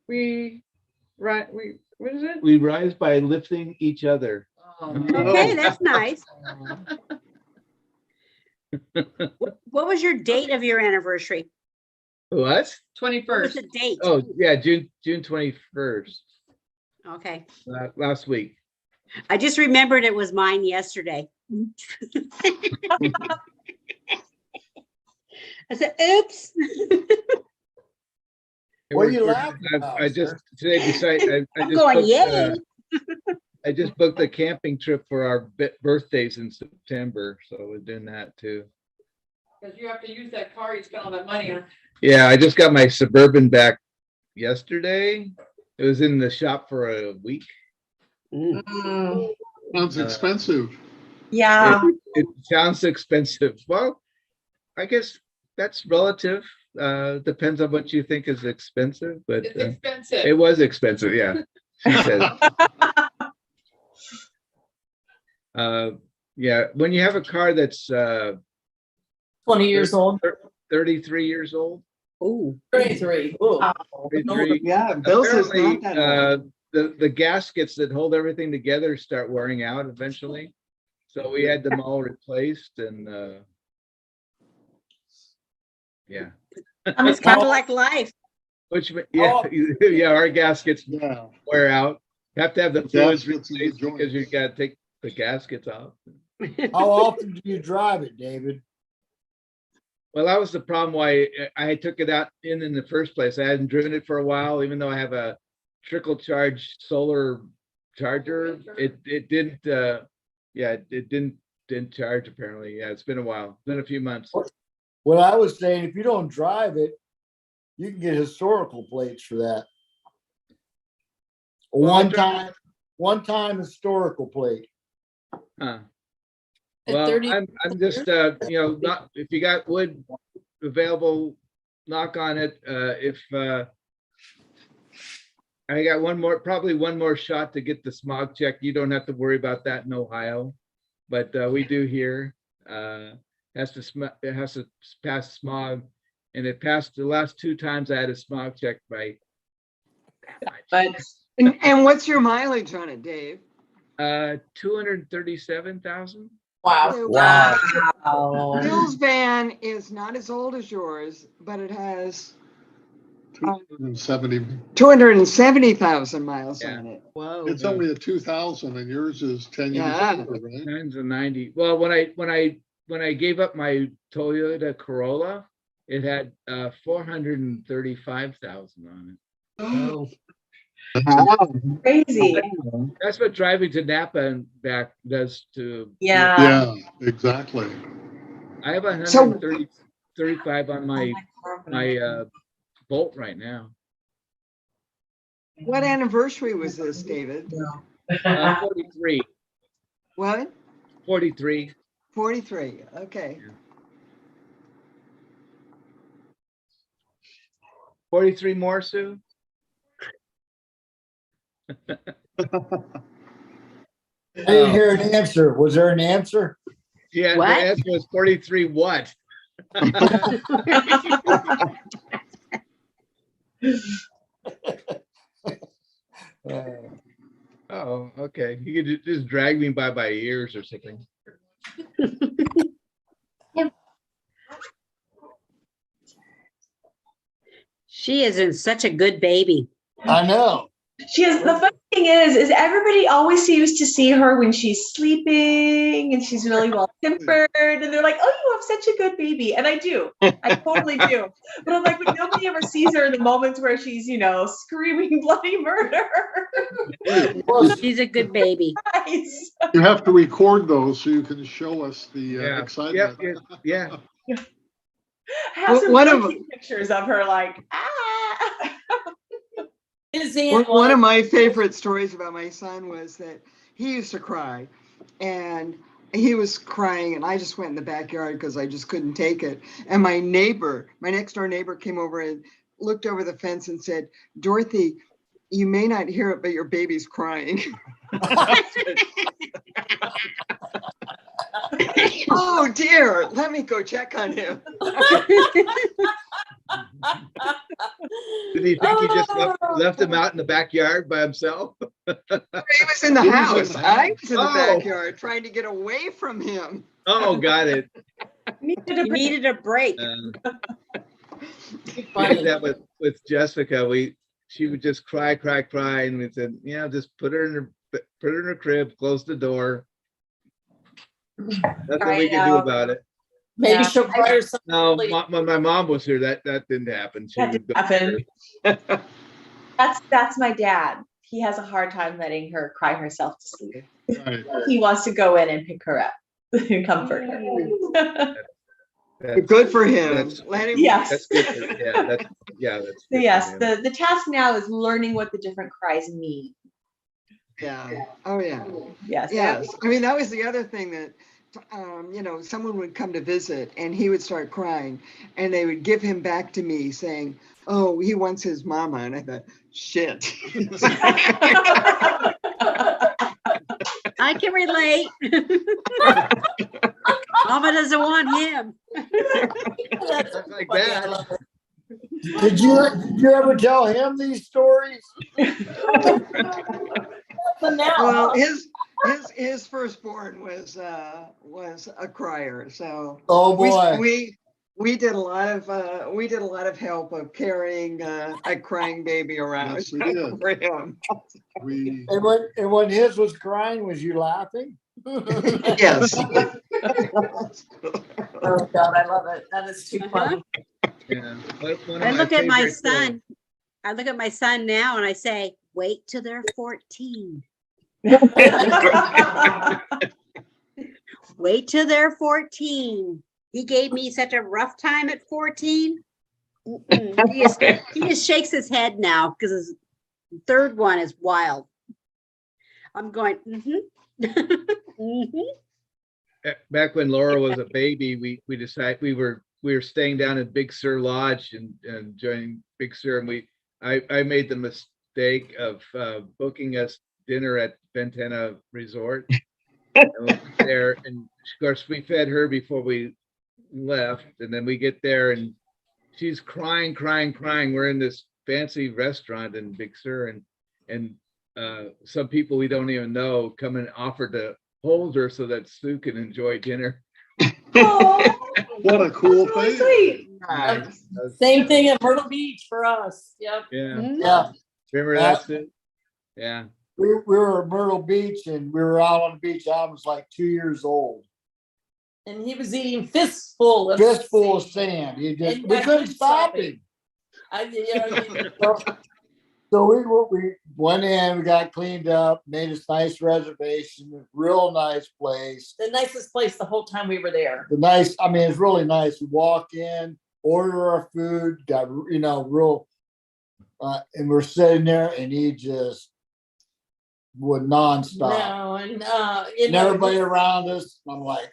you? What is it? We rise by lifting each other. Okay, that's nice. What was your date of your anniversary? What? What was 21st. the date? Oh, yeah, June 21st, Okay. last week. I just remembered it was mine yesterday. I said, oops. What are you laughing about, I just sir? today decided, I I'm just going, booked, yay. I just booked a camping trip for our birthdays in September, so we're doing that too. Because you have to use that car you spent all that money on. Yeah, I just got my Suburban back yesterday. It was in the shop for a week. Sounds expensive. Yeah. It sounds expensive. Well, I guess that's relative. Depends on what you think is expensive, but It's expensive. it was expensive. Yeah, she said. Yeah, when you have a car that's 20 years old. 33 years old, Ooh. 33. Ooh. 33, Yeah, Bill's is apparently, not that old. the gaskets that hold everything together start wearing out eventually. So we had them all replaced, and yeah, It's kind of like life. which yeah, yeah, our gaskets Yeah. wear out. You have to have the fluids Gaskets in the replaced because you joints. got to take the gaskets off. How often do you drive it, David? Well, that was the problem why I took it out in the first place. I hadn't driven it for a while, even though I have a trickle charge solar charger. It didn't yeah, it didn't charge apparently. Yeah, it's been a while. It's been a few months. Well, I was saying, if you don't drive it, you can get historical plates for that. A Well, I one-time historical plate. Huh. At Well, 30 I'm just you know, not if you got wood available, knock on it. If I got probably one more shot to get the smog check. You don't have to worry about that in Ohio, but we do here. It has to pass smog, and it passed the last 2 times I had a smog check by that much. And what's your mileage on it, Dave? 237,000. Wow. Wow. Bill's van is not as old as yours, but it has 270. 270,000 miles Yeah. on it. Whoa. It's only a 2000 and yours is 10 years Yeah. older, right? Mine's a 90. Well, when I gave up my Toyota Corolla, it had 435,000 on Oh. Crazy. it. That's what driving to Napa and back does to. Yeah. Yeah, exactly. I have So- 135 on my Bolt right now. What anniversary was this, David? 43. What? 43. 43. Okay. 43 more, Sue? I didn't hear an answer. Was there an answer? Yeah, What? the answer was 43 what? Oh, okay. You could just drag me by my ears or something. She is in such a good baby. I know. She is. The funny thing is everybody always seems to see her when she's sleeping and she's really well tempered, and they're like, "Oh, you have such a good baby," and I do. I totally do. But I'm like, but nobody ever sees her in the moments where she's, screaming bloody murder. She's a good baby. Guys. You have to record those so you can show us the Yeah. excitement. Yeah. I have some What really of- cute pictures of her like, ah. His aunt One of was- my favorite stories about my son was that he used to cry, and he was crying and I just went in the backyard because I just couldn't take it. And my neighbor, my next door neighbor came over and looked over the fence and said, Dorothy, you may not hear it, but your baby's crying. Oh dear, let me go check on him. Did he think you just left him out in the backyard by himself? He was in the He was in house. the I house. was in the Oh. backyard trying to get away from him. Oh, got it. You needed a break. We did that with Jessica. She would just cry, and we said, yeah, just put her in her crib, close the door. That's what we can do about it. Maybe Yeah. she'll cry herself. No, to sleep. when my mom was here, that didn't happen. She That would didn't go. happen. That's my dad. He has a hard time letting her cry herself to sleep. Right. He wants to go in and pick her up and comfort her. That's- Good for him. That's- Let him. Yes. That's good. That's good So yes, for him. the task now is learning what the different cries mean. Yeah. Oh, yeah. Yes. Yes. I mean, that was the other thing that, someone would come to visit and he would start crying and they would give him back to me saying, oh, he wants his mama. And I thought, shit. I can relate. Mama doesn't want him. Stuff like that. Did you ever tell him these stories? But now, Well, his firstborn was a crier. So Oh, boy. we did a lot of help of carrying a crying baby around Yes, we did. for him. We, And when his was crying, was you laughing? Yes. oh God, I love it. That is too funny. Yeah. One of I look at my favorite, son. I look at my son now and I say, wait till they're 14. Wait till they're 14. He gave me such a rough time at 14. He just shakes his head now because his third one is wild. I'm going, back when Laura was a baby, we decided we were staying down at Big Sur Lodge and enjoying Big Sur, and I made the mistake of booking us dinner at Ventana Resort. And we went there, and of course we fed her before we left, and then we get there and she's crying. We're in this fancy restaurant in Big Sur, and some people we don't even know come and offer to hold her so that Sue can enjoy dinner. Oh, what a cool so thing. sweet. Nice. Same thing at Myrtle Beach for us. Yep. Yeah, Yeah. remember that, Sue? Yeah. We were at Myrtle Beach and we were out on the beach. I was like 2 years old. And he was eating fistful of Fistful of sand. sand. We And couldn't couldn't stop stop it. him. So we went in, we got cleaned up, made this nice reservation, real nice place. The nicest place the whole time we were there. It's really nice. We walk in, order our food, got, real, and we're sitting there and he just would nonstop. No, and And everybody around us, I'm like,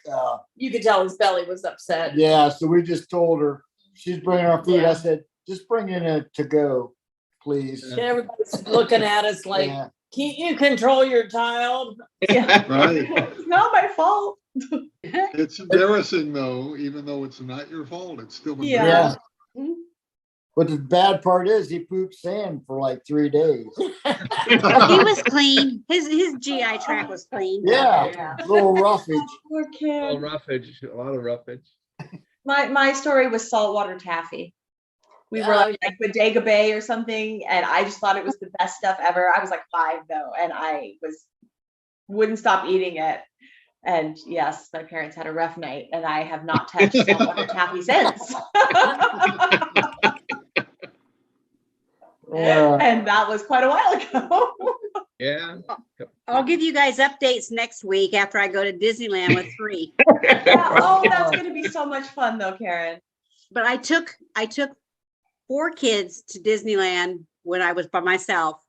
you could tell his belly was upset. yeah. So we just told her, she's bringing our food. Yeah. I said, just bring in a to-go, please. And everybody's looking at us like, Yeah. can't you control your child? Yeah. Right. It's not my fault. It's embarrassing though, even though it's not your fault, it's still Yeah. embarrassing. But the bad part is he pooped sand for like 3 days. He was clean. His GI tract was clean. Yeah, little roughage. Poor A kid. lot of roughage. My story was saltwater taffy. We were like Bodega Bay or something, and I just thought it was the best stuff ever. I was like 5 though, and I wouldn't stop eating it. And yes, my parents had a rough night, and I have not touched saltwater taffy since. And that was quite a while ago. Yeah. I'll give you guys updates next week after I go to Disneyland with 3. Yeah, oh, that's going to be so much fun though, Karen. But I took 4 kids to Disneyland when I was by myself,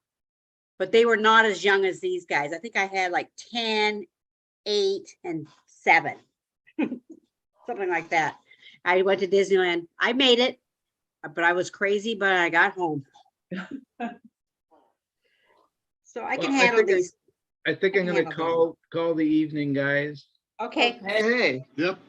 but they were not as young as these guys. I think I had like 10, 8, and 7. Something like that. I went to Disneyland. I made it, but I was crazy, but I got home. So I can Well, handle these. I think I'm gonna handle call the evening, guys. Okay. Hey, Yep.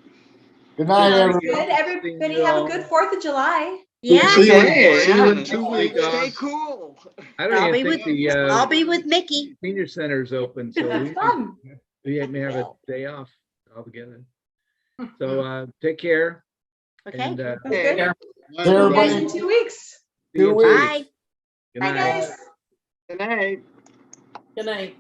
Good night, Sounds everyone. good. Everybody have a good 4th of July. Yeah. See you, Hey, see you in yeah. 2 Week weeks. off. stay cool. I don't I'll be even with think the I'll be with Mickey. senior center is open, so Fun. we may have a day off altogether. So take care. Okay. And Sounds Hey. good. Bye, See you guys Everybody- in 2 weeks. see you in 2 weeks. Bye. Good Bye, night. guys. Good night. Good night.